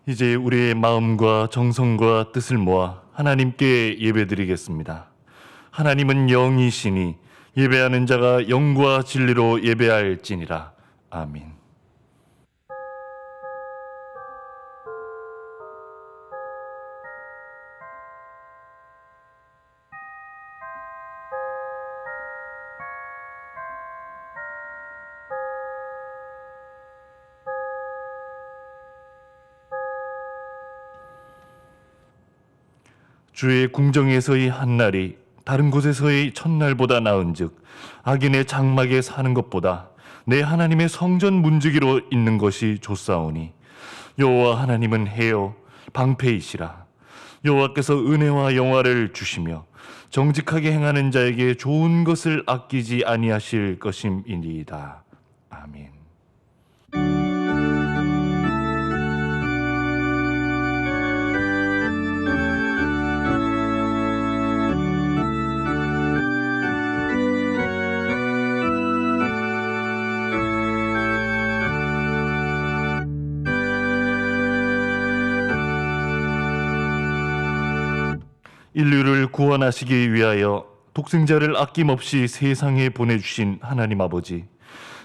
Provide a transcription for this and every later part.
이제 우리의 마음과 정성과 뜻을 모아 하나님께 예배드리겠습니다. 하나님은 영이시니 예배하는 자가 영과 진리로 예배할지니라. 아멘. 주의 궁정에서의 한날이 다른 곳에서의 첫날보다 나은즉 악인의 장막에 사는 것보다 내 하나님의 성전 문지기로 있는 것이 좋사오니 여호와 하나님은 해요 방패이시라. 여호와께서 은혜와 영화를 주시며 정직하게 행하는 자에게 좋은 것을 아끼지 아니하실 것임이니이다. 아멘. 인류를 구원하시기 위하여 독생자를 아낌없이 세상에 보내주신 하나님 아버지,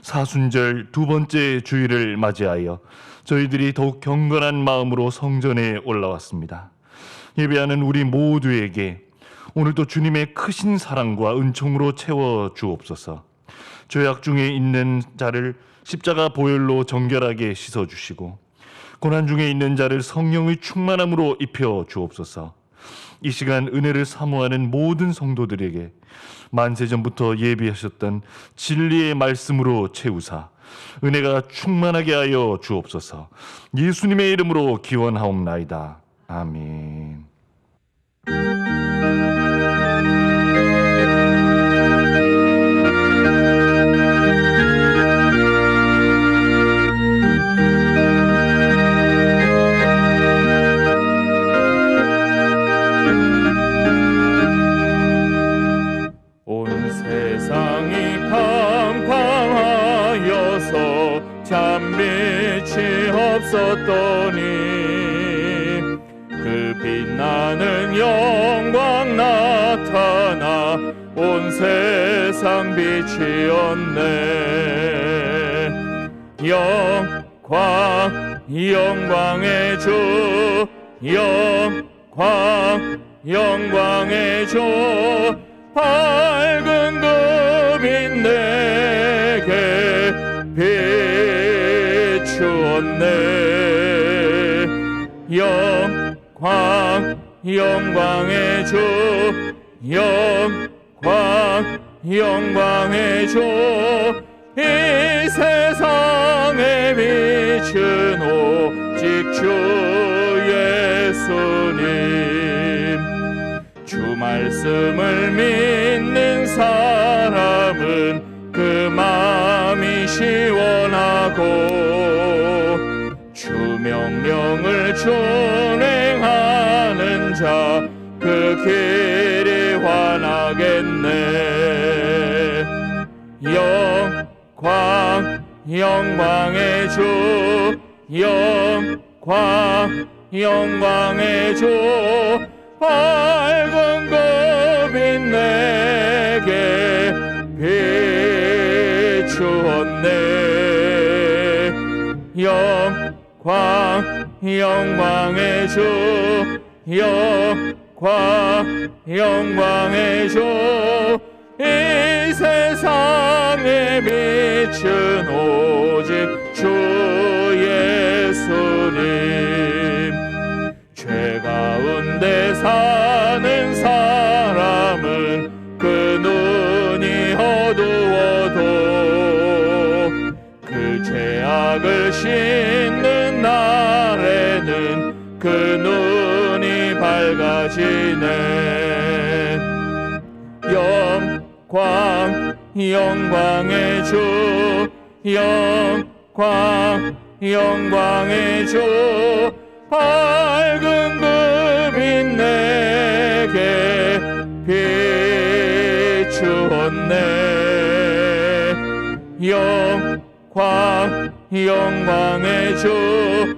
사순절 두 번째 주일을 맞이하여 저희들이 더욱 경건한 마음으로 성전에 올라왔습니다. 예배하는 우리 모두에게 오늘도 주님의 크신 사랑과 은총으로 채워 주옵소서. 죄악 중에 있는 자를 십자가 보혈로 정결하게 씻어주시고 고난 중에 있는 자를 성령의 충만함으로 입혀 주옵소서. 이 시간 은혜를 사모하는 모든 성도들에게 만세전부터 예비하셨던 진리의 말씀으로 채우사 은혜가 충만하게 하여 주옵소서. 예수님의 이름으로 기원하옵나이다. 아멘. 참빛이 없었더니 그 빛나는 영광 나타나 온 세상 빛이었네. 영광의 주 영광의 주 밝은 그 빛 내게 비추었네. 영광의 주 영광의 주 이 세상에 빛은 오직 주 예수님. 주 말씀을 믿는 사람은 그 마음이 시원하고 주 명령을 준행하는 자 그 길이 환하겠네. 영광의 주 영광의 주 밝은 그 빛 내게 비추었네. 영광의 주 영광의 주 이 세상에 빛은 오직 주 예수님. 죄 가운데 사는 사람은 그 눈이 어두워도 그 죄악을 씻는 날에는 그 눈이 밝아지네. 영광의 주 영광의 주 밝은 그 빛 내게 비추었네. 영광의 주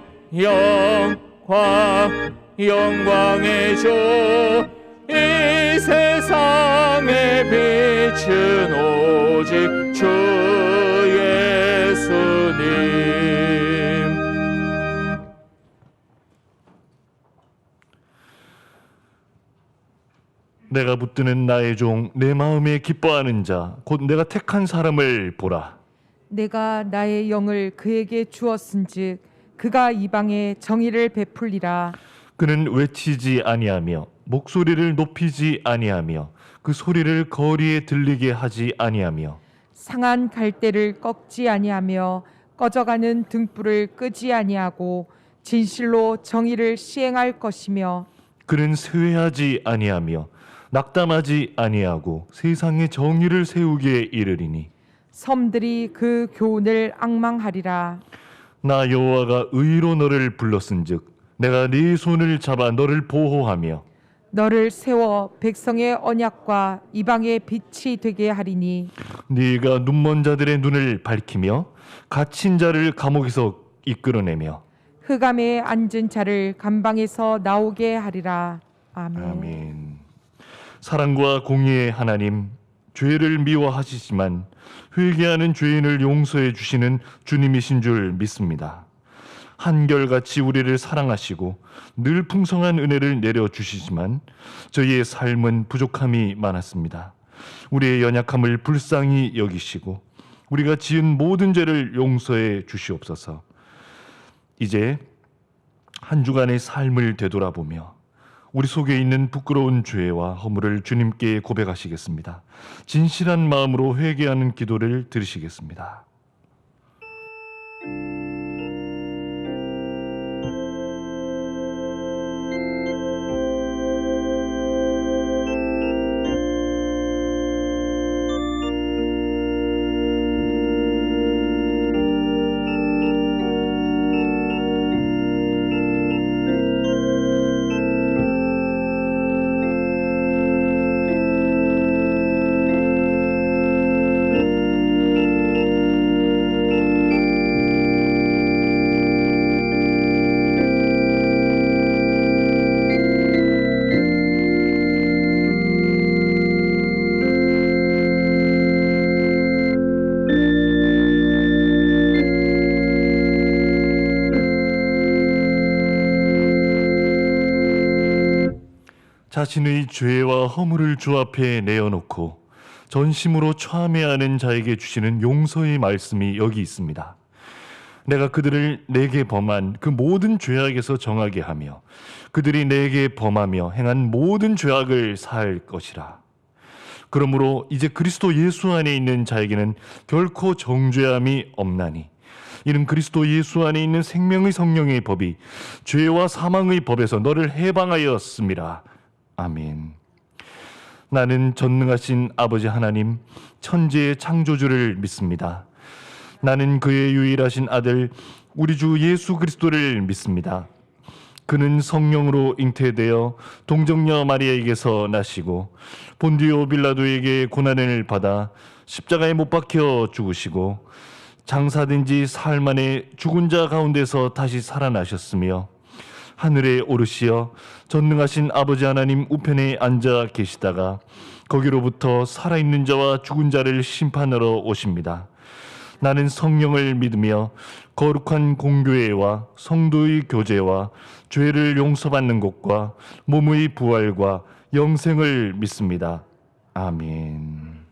영광의 주 이 세상의 빛은 오직 주 예수님. 내가 붙드는 나의 종, 내 마음에 기뻐하는 자, 곧 내가 택한 사람을 보라. 내가 나의 영을 그에게 주었은즉 그가 이방에 정의를 베풀리라. 그는 외치지 아니하며 목소리를 높이지 아니하며 그 소리를 거리에 들리게 하지 아니하며 상한 갈대를 꺾지 아니하며 꺼져가는 등불을 끄지 아니하고 진실로 정의를 시행할 것이며 그는 쇠하지 아니하며 낙담하지 아니하고 세상에 정의를 세우게 이르리니 섬들이 그 교훈을 앙망하리라. 나 여호와가 의로 너를 불렀은즉 내가 네 손을 잡아 너를 보호하며 너를 세워 백성의 언약과 이방의 빛이 되게 하리니 네가 눈먼 자들의 눈을 밝히며 갇힌 자를 감옥에서 이끌어내며 흑암에 앉은 자를 감방에서 나오게 하리라. 아멘. 아멘. 사랑과 공의의 하나님, 죄를 미워하시지만 회개하는 죄인을 용서해 주시는 주님이신 줄 믿습니다. 한결같이 우리를 사랑하시고 늘 풍성한 은혜를 내려주시지만 저희의 삶은 부족함이 많았습니다. 우리의 연약함을 불쌍히 여기시고 우리가 지은 모든 죄를 용서해 주시옵소서. 이제 한 주간의 삶을 되돌아보며 우리 속에 있는 부끄러운 죄와 허물을 주님께 고백하시겠습니다. 진실한 마음으로 회개하는 기도를 드리시겠습니다. 자신의 죄와 허물을 주 앞에 내어놓고 전심으로 참회하는 자에게 주시는 용서의 말씀이 여기 있습니다. 내가 그들을 내게 범한 그 모든 죄악에서 정하게 하며 그들이 내게 범하며 행한 모든 죄악을 사할 것이라. 그러므로 이제 그리스도 예수 안에 있는 자에게는 결코 정죄함이 없나니 이는 그리스도 예수 안에 있는 생명의 성령의 법이 죄와 사망의 법에서 너를 해방하였음이라. 아멘. 나는 전능하신 아버지 하나님, 천지의 창조주를 믿습니다. 나는 그의 유일하신 아들 우리 주 예수 그리스도를 믿습니다. 그는 성령으로 잉태되어 동정녀 마리아에게서 나시고 본디오 빌라도에게 고난을 받아 십자가에 못 박혀 죽으시고 장사된 지 사흘 만에 죽은 자 가운데서 다시 살아나셨으며 하늘에 오르시어 전능하신 아버지 하나님 우편에 앉아 계시다가 거기로부터 살아있는 자와 죽은 자를 심판하러 오십니다. 나는 성령을 믿으며 거룩한 공교회와 성도의 교제와 죄를 용서받는 것과 몸의 부활과 영생을 믿습니다. 아멘.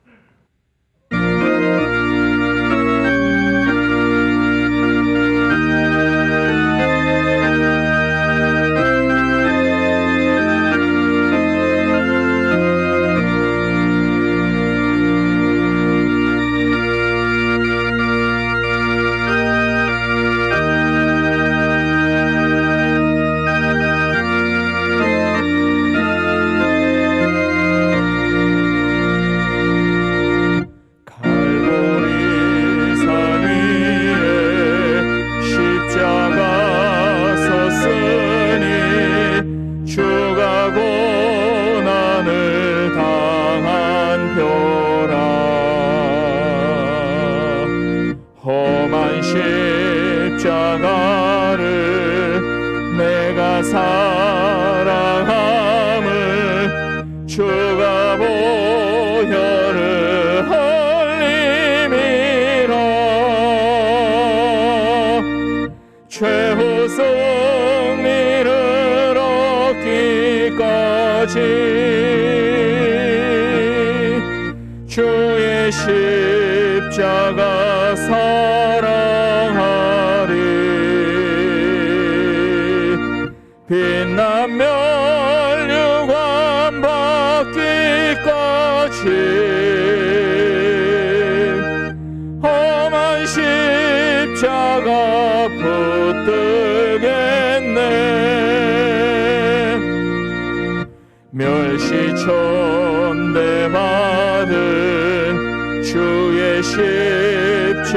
사랑함을 주가 보혈을 흘림이라 최후 승리를 얻기까지 주의 십자가 사랑하리 빛난 멸류관 받기까지 험한 십자가 붙들겠네 멸시천대 받은 주의 십자가에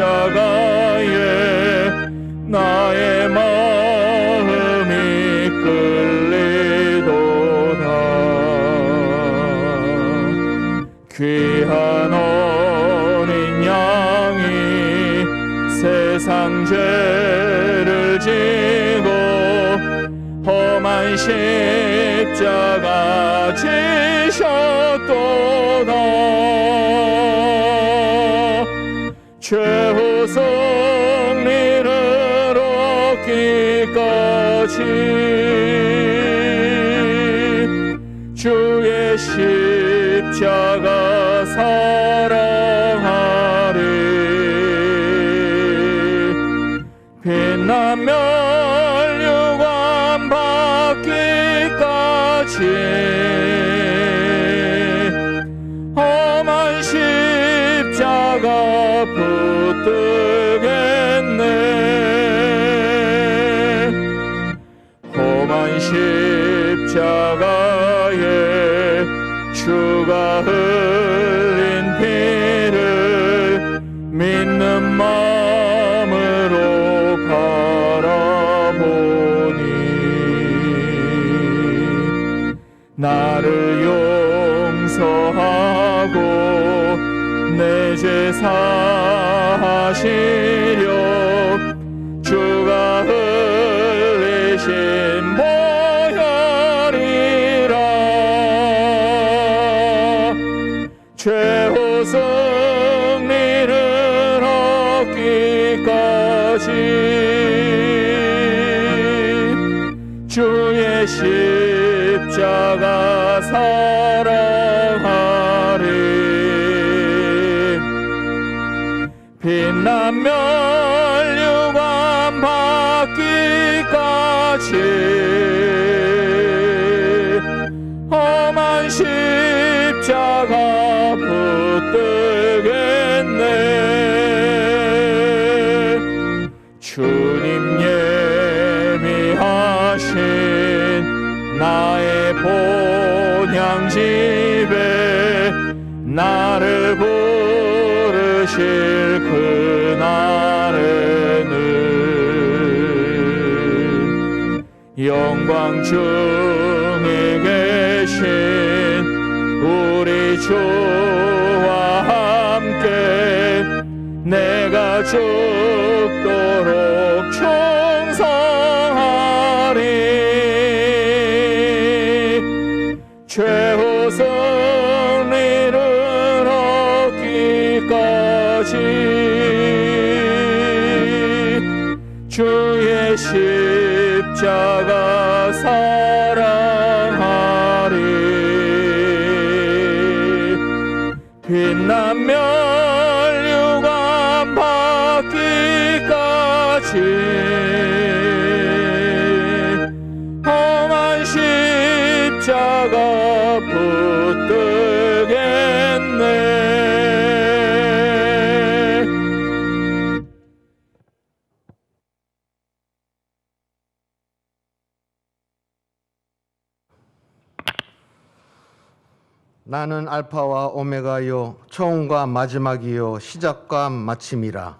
나의 마음이 끌리도다 귀한 어린 양이 세상 죄를 지고 험한 십자가 지셨도다 최후 승리를 얻기까지 주의 십자가 사랑하리 빛난 멸류관 받기까지 험한 십자가 붙들겠네 험한 십자가에 주가 흘린 피를 믿는 마음으로 바라보니 나를 용서하고 내 죄 사하시려 주가 흘리신 보혈이라 최후 승리를 얻기까지 주의 십자가 사랑하리 빛난 멸류관 받기까지 험한 십자가 붙들겠네 주님 예비하신 나의 본향집에 나를 부르실 그날에는 영광 중에 계신 우리 주와 함께 내가 죽도록 충성하리 최후 승리를 얻기까지 주의 십자가 사랑하리 빛난 멸류관 받기까지 험한 십자가 붙들겠네 나는 알파와 오메가요 처음과 마지막이요 시작과 마침이라.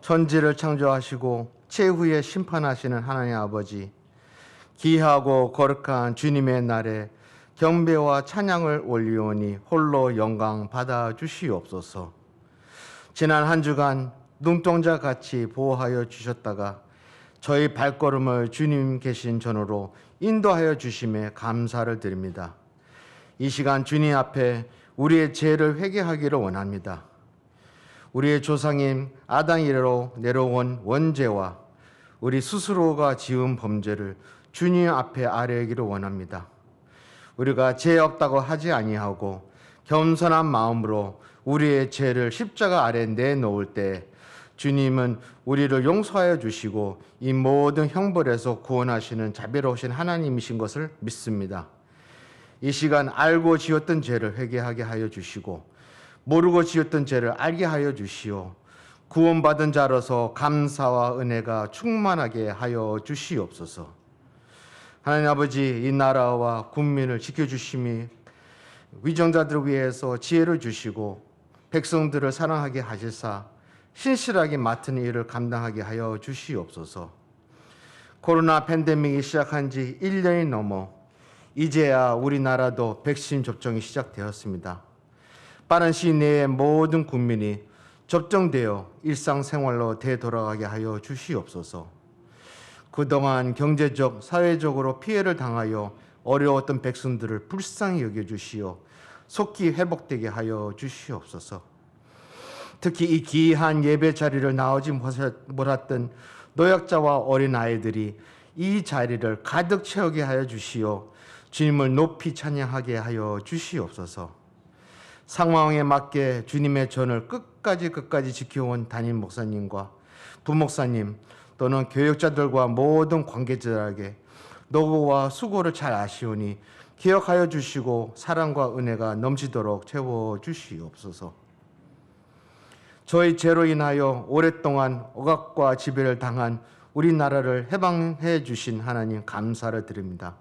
천지를 창조하시고 최후에 심판하시는 하나님 아버지, 귀하고 거룩한 주님의 날에 경배와 찬양을 올리오니 홀로 영광 받아 주시옵소서. 지난 한 주간 눈동자 같이 보호하여 주셨다가 저희 발걸음을 주님 계신 전으로 인도하여 주심에 감사를 드립니다. 이 시간 주님 앞에 우리의 죄를 회개하기를 원합니다. 우리의 조상인 아담 이래로 내려온 원죄와 우리 스스로가 지은 범죄를 주님 앞에 아뢰기를 원합니다. 우리가 죄 없다고 하지 아니하고 겸손한 마음으로 우리의 죄를 십자가 아래 내놓을 때 주님은 우리를 용서하여 주시고 이 모든 형벌에서 구원하시는 자비로우신 하나님이신 것을 믿습니다. 이 시간 알고 지었던 죄를 회개하게 하여 주시고 모르고 지었던 죄를 알게 하여 주시오. 구원받은 자로서 감사와 은혜가 충만하게 하여 주시옵소서. 하나님 아버지, 이 나라와 국민을 지켜주심이 위정자들을 위해서 지혜를 주시고 백성들을 사랑하게 하시사 신실하게 맡은 일을 감당하게 하여 주시옵소서. 코로나 팬데믹이 시작한 지 1년이 넘어 이제야 우리나라도 백신 접종이 시작되었습니다. 빠른 시일 내에 모든 국민이 접종되어 일상생활로 되돌아가게 하여 주시옵소서. 그동안 경제적, 사회적으로 피해를 당하여 어려웠던 백성들을 불쌍히 여겨주시어 속히 회복되게 하여 주시옵소서. 특히 이 귀한 예배 자리를 나오지 못했던 노약자와 어린아이들이 이 자리를 가득 채우게 하여 주시어 주님을 높이 찬양하게 하여 주시옵소서. 상황에 맞게 주님의 전을 끝까지 지켜온 담임 목사님과 부목사님 또는 교역자들과 모든 관계자들에게 노고와 수고를 잘 아시오니 기억하여 주시고 사랑과 은혜가 넘치도록 채워 주시옵소서. 저희 죄로 인하여 오랫동안 억압과 지배를 당한 우리나라를 해방해 주신 하나님 감사를 드립니다.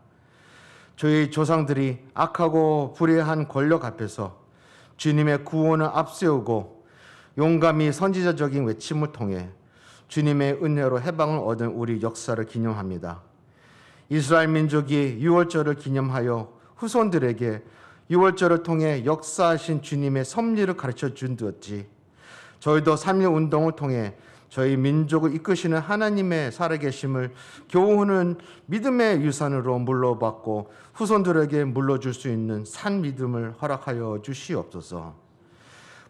저희 조상들이 악하고 불의한 권력 앞에서 주님의 구원을 앞세우고 용감히 선지자적인 외침을 통해 주님의 은혜로 해방을 얻은 우리 역사를 기념합니다. 이스라엘 민족이 유월절을 기념하여 후손들에게 유월절을 통해 역사하신 주님의 섭리를 가르쳐 준 듯이 저희도 3.1 운동을 통해 저희 민족을 이끄시는 하나님의 살아계심을 교훈은 믿음의 유산으로 물러받고 후손들에게 물려줄 수 있는 산 믿음을 허락하여 주시옵소서.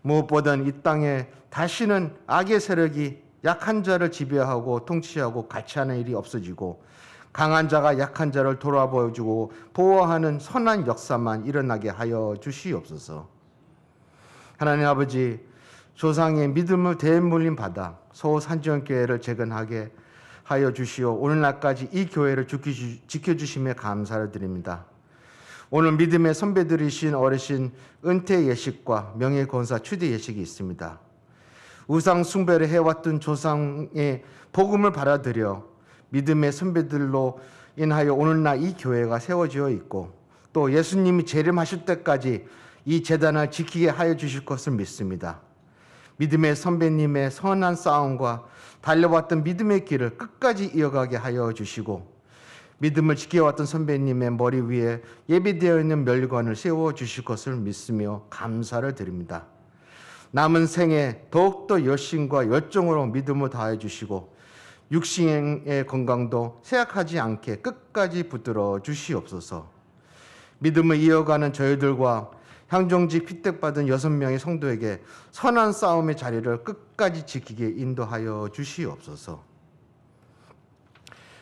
무엇보다 이 땅에 다시는 악의 세력이 약한 자를 지배하고 통치하고 가치하는 일이 없어지고 강한 자가 약한 자를 돌아보여주고 보호하는 선한 역사만 일어나게 하여 주시옵소서. 하나님 아버지, 조상의 믿음을 대물림 받아 서울산지연교회를 재건하게 하여 주시오. 오늘날까지 이 교회를 지켜주심에 감사를 드립니다. 오늘 믿음의 선배들이신 어르신 은퇴 예식과 명예권사 추대 예식이 있습니다. 우상 숭배를 해왔던 조상의 복음을 받아들여 믿음의 선배들로 인하여 오늘날 이 교회가 세워지어 있고 또 예수님이 재림하실 때까지 이 재단을 지키게 하여 주실 것을 믿습니다. 믿음의 선배님의 선한 싸움과 달려왔던 믿음의 길을 끝까지 이어가게 하여 주시고 믿음을 지켜왔던 선배님의 머리 위에 예비되어 있는 멸관을 세워 주실 것을 믿으며 감사를 드립니다. 남은 생에 더욱더 열심과 열정으로 믿음을 다해 주시고 육신의 건강도 쇠약하지 않게 끝까지 붙들어 주시옵소서. 믿음을 이어가는 저희들과 향정직 피택받은 6명의 성도에게 선한 싸움의 자리를 끝까지 지키게 인도하여 주시옵소서.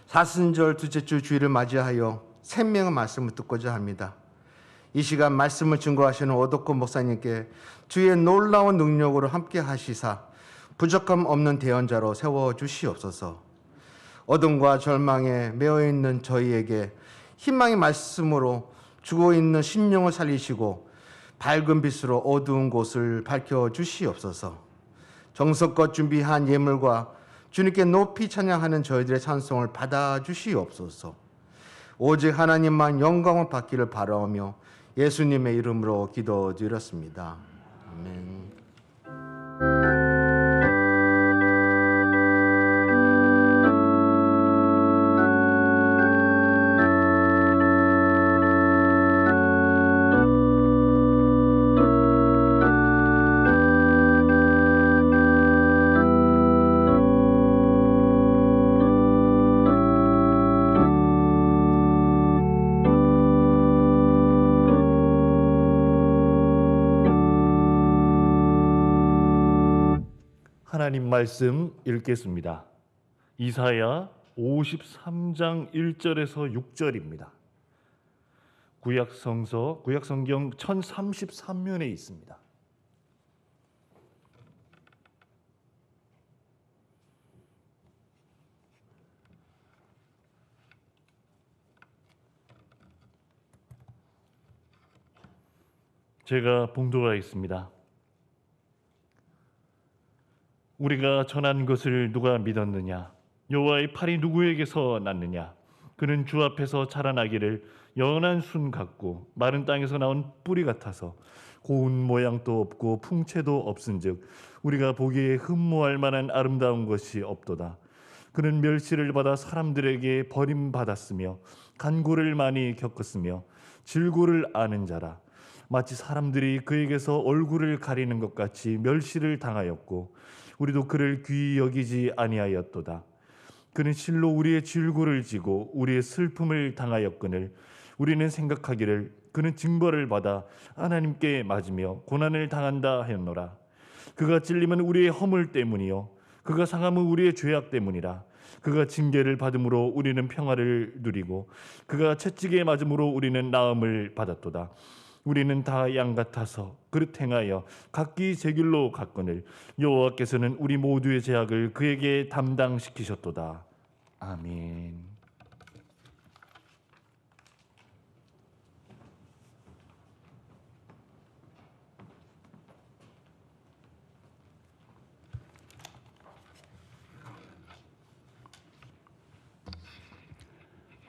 사순절 둘째 주 주일을 맞이하여 생명의 말씀을 듣고자 합니다. 이 시간 말씀을 증거하시는 오덕구 목사님께 주의 놀라운 능력으로 함께 하시사 부족함 없는 대언자로 세워 주시옵소서. 어둠과 절망에 매여 있는 저희에게 희망의 말씀으로 죽어 있는 심령을 살리시고 밝은 빛으로 어두운 곳을 밝혀 주시옵소서. 정성껏 준비한 예물과 주님께 높이 찬양하는 저희들의 찬송을 받아 주시옵소서. 오직 하나님만 영광을 받기를 바라오며 예수님의 이름으로 기도드렸습니다. 아멘. 하나님 말씀 읽겠습니다. 이사야 53장 1절에서 6절입니다. 구약성경 1033면에 있습니다. 제가 봉독하겠습니다. 우리가 전한 것을 누가 믿었느냐? 여호와의 팔이 누구에게서 났느냐? 그는 주 앞에서 자라나기를 연한 순 같고 마른 땅에서 나온 뿌리 같아서 고운 모양도 없고 풍채도 없은즉 우리가 보기에 흠모할 만한 아름다운 것이 없도다. 그는 멸시를 받아 사람들에게 버림받았으며 간고를 많이 겪었으며 질고를 아는 자라. 마치 사람들이 그에게서 얼굴을 가리는 것 같이 멸시를 당하였고 우리도 그를 귀히 여기지 아니하였도다. 그는 실로 우리의 질고를 지고 우리의 슬픔을 당하였거늘 우리는 생각하기를 그는 징벌을 받아 하나님께 맞으며 고난을 당한다 하였노라. 그가 찔림은 우리의 허물 때문이요 그가 상함은 우리의 죄악 때문이라. 그가 징계를 받음으로 우리는 평화를 누리고 그가 채찍에 맞음으로 우리는 나음을 받았도다. 우리는 다 양 같아서 그릇 행하여 각기 제 길로 갔거늘 여호와께서는 우리 모두의 죄악을 그에게 담당시키셨도다. 아멘.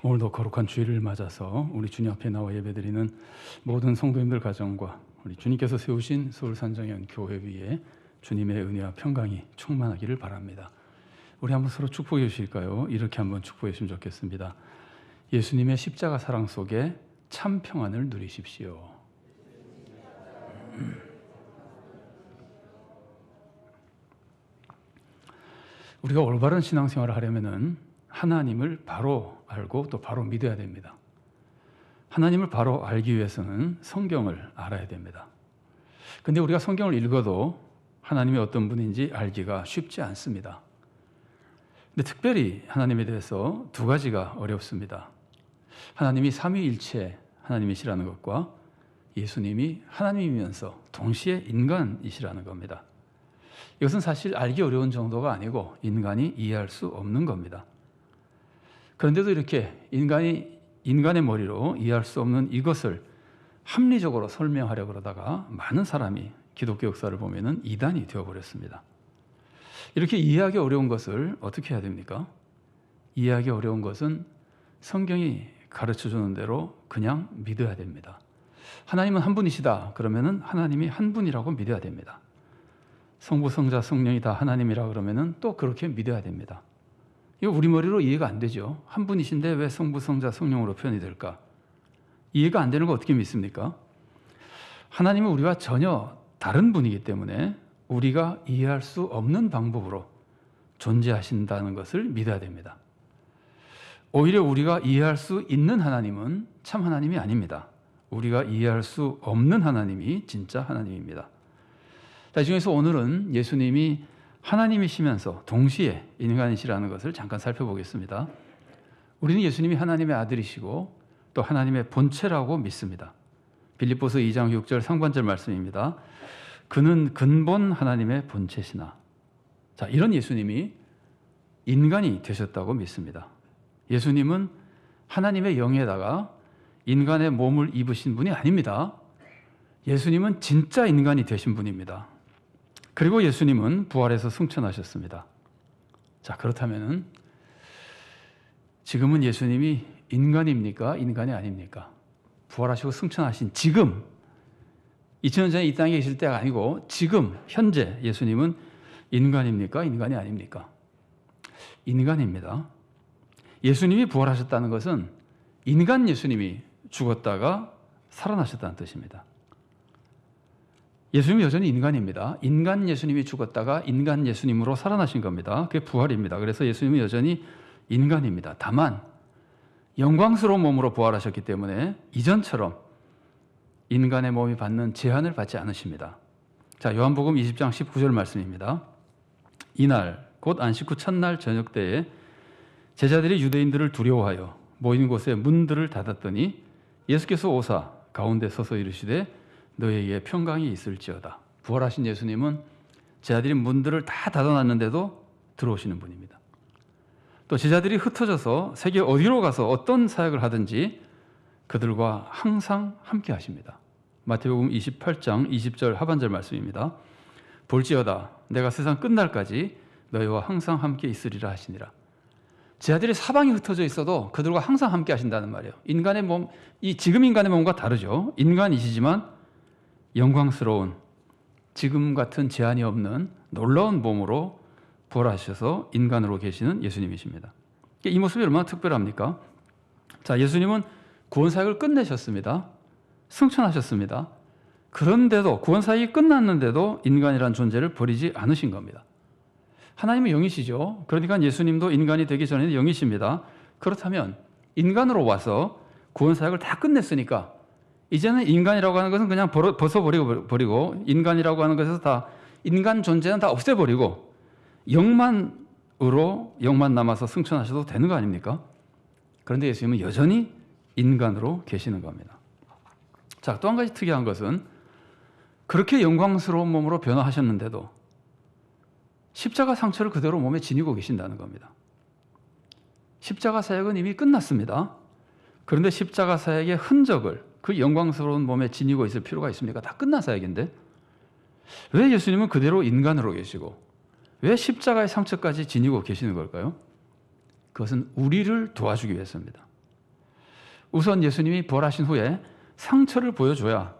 오늘도 거룩한 주일을 맞아서 우리 주님 앞에 나와 예배드리는 모든 성도님들 가정과 우리 주님께서 세우신 서울산정연 교회 위에 주님의 은혜와 평강이 충만하기를 바랍니다. 우리 한번 서로 축복해 주실까요? 이렇게 한번 축복해 주시면 좋겠습니다. 예수님의 십자가 사랑 속에 참 평안을 누리십시오. 우리가 올바른 신앙생활을 하려면은 하나님을 바로 알고 또 바로 믿어야 됩니다. 하나님을 바로 알기 위해서는 성경을 알아야 됩니다. 근데 우리가 성경을 읽어도 하나님이 어떤 분인지 알기가 쉽지 않습니다. 근데 특별히 하나님에 대해서 두 가지가 어렵습니다. 하나님이 삼위일체 하나님이시라는 것과 예수님이 하나님이면서 동시에 인간이시라는 겁니다. 이것은 사실 알기 어려운 정도가 아니고 인간이 이해할 수 없는 겁니다. 그런데도 이렇게 인간의 머리로 이해할 수 없는 이것을 합리적으로 설명하려고 그러다가 많은 사람이 기독교 역사를 보면은 이단이 되어버렸습니다. 이렇게 이해하기 어려운 것을 어떻게 해야 됩니까? 이해하기 어려운 것은 성경이 가르쳐주는 대로 그냥 믿어야 됩니다. 하나님은 한 분이시다 그러면은 하나님이 한 분이라고 믿어야 됩니다. 성부, 성자, 성령이 다 하나님이라 그러면은 또 그렇게 믿어야 됩니다. 이거 우리 머리로 이해가 안 되죠. 한 분이신데 왜 성부, 성자, 성령으로 표현이 될까? 이해가 안 되는 거 어떻게 믿습니까? 하나님은 우리와 전혀 다른 분이기 때문에 우리가 이해할 수 없는 방법으로 존재하신다는 것을 믿어야 됩니다. 오히려 우리가 이해할 수 있는 하나님은 참 하나님이 아닙니다. 우리가 이해할 수 없는 하나님이 진짜 하나님입니다. 이 중에서 오늘은 예수님이 하나님이시면서 동시에 인간이시라는 것을 잠깐 살펴보겠습니다. 우리는 예수님이 하나님의 아들이시고 또 하나님의 본체라고 믿습니다. 빌립보서 2장 6절 상반절 말씀입니다. 그는 근본 하나님의 본체시나. 자, 이런 예수님이 인간이 되셨다고 믿습니다. 예수님은 하나님의 영에다가 인간의 몸을 입으신 분이 아닙니다. 예수님은 진짜 인간이 되신 분입니다. 그리고 예수님은 부활해서 승천하셨습니다. 자, 그렇다면 지금은 예수님이 인간입니까? 인간이 아닙니까? 부활하시고 승천하신 지금 2000년 전에 이 땅에 계실 때가 아니고 지금 현재 예수님은 인간입니까? 인간이 아닙니까? 인간입니다. 예수님이 부활하셨다는 것은 인간 예수님이 죽었다가 살아나셨다는 뜻입니다. 예수님은 여전히 인간입니다. 인간 예수님이 죽었다가 인간 예수님으로 살아나신 겁니다. 그게 부활입니다. 그래서 예수님은 여전히 인간입니다. 다만 영광스러운 몸으로 부활하셨기 때문에 이전처럼 인간의 몸이 받는 제한을 받지 않으십니다. 자, 요한복음 20장 19절 말씀입니다. 이날 곧 안식 후 첫날 저녁 때에 제자들이 유대인들을 두려워하여 모인 곳에 문들을 닫았더니 예수께서 오사 가운데 서서 이르시되 너희에게 평강이 있을지어다. 부활하신 예수님은 제자들이 문들을 다 닫아놨는데도 들어오시는 분입니다. 또 제자들이 흩어져서 세계 어디로 가서 어떤 사역을 하든지 그들과 항상 함께 하십니다. 마태복음 28장 20절 하반절 말씀입니다. 볼지어다 내가 세상 끝날까지 너희와 항상 함께 있으리라 하시니라. 제자들이 사방에 흩어져 있어도 그들과 항상 함께 하신다는 말이에요. 인간의 몸, 지금 인간의 몸과 다르죠. 인간이시지만 영광스러운 지금 같은 제한이 없는 놀라운 몸으로 부활하셔서 인간으로 계시는 예수님이십니다. 이 모습이 얼마나 특별합니까? 자, 예수님은 구원사역을 끝내셨습니다. 승천하셨습니다. 그런데도 구원사역이 끝났는데도 인간이란 존재를 버리지 않으신 겁니다. 하나님은 영이시죠. 그러니까 예수님도 인간이 되기 전에는 영이십니다. 그렇다면 인간으로 와서 구원사역을 다 끝냈으니까 이제는 인간이라고 하는 것은 그냥 벗어버리고 인간이라고 하는 것에서 다 인간 존재는 다 없애버리고 영만 남아서 승천하셔도 되는 거 아닙니까? 그런데 예수님은 여전히 인간으로 계시는 겁니다. 자, 또 한 가지 특이한 것은 그렇게 영광스러운 몸으로 변화하셨는데도 십자가 상처를 그대로 몸에 지니고 계신다는 겁니다. 십자가 사역은 이미 끝났습니다. 그런데 십자가 사역의 흔적을 그 영광스러운 몸에 지니고 있을 필요가 있습니까? 다 끝난 사역인데 왜 예수님은 그대로 인간으로 계시고 왜 십자가의 상처까지 지니고 계시는 걸까요? 그것은 우리를 도와주기 위해서입니다. 우선 예수님이 부활하신 후에 상처를 보여줘야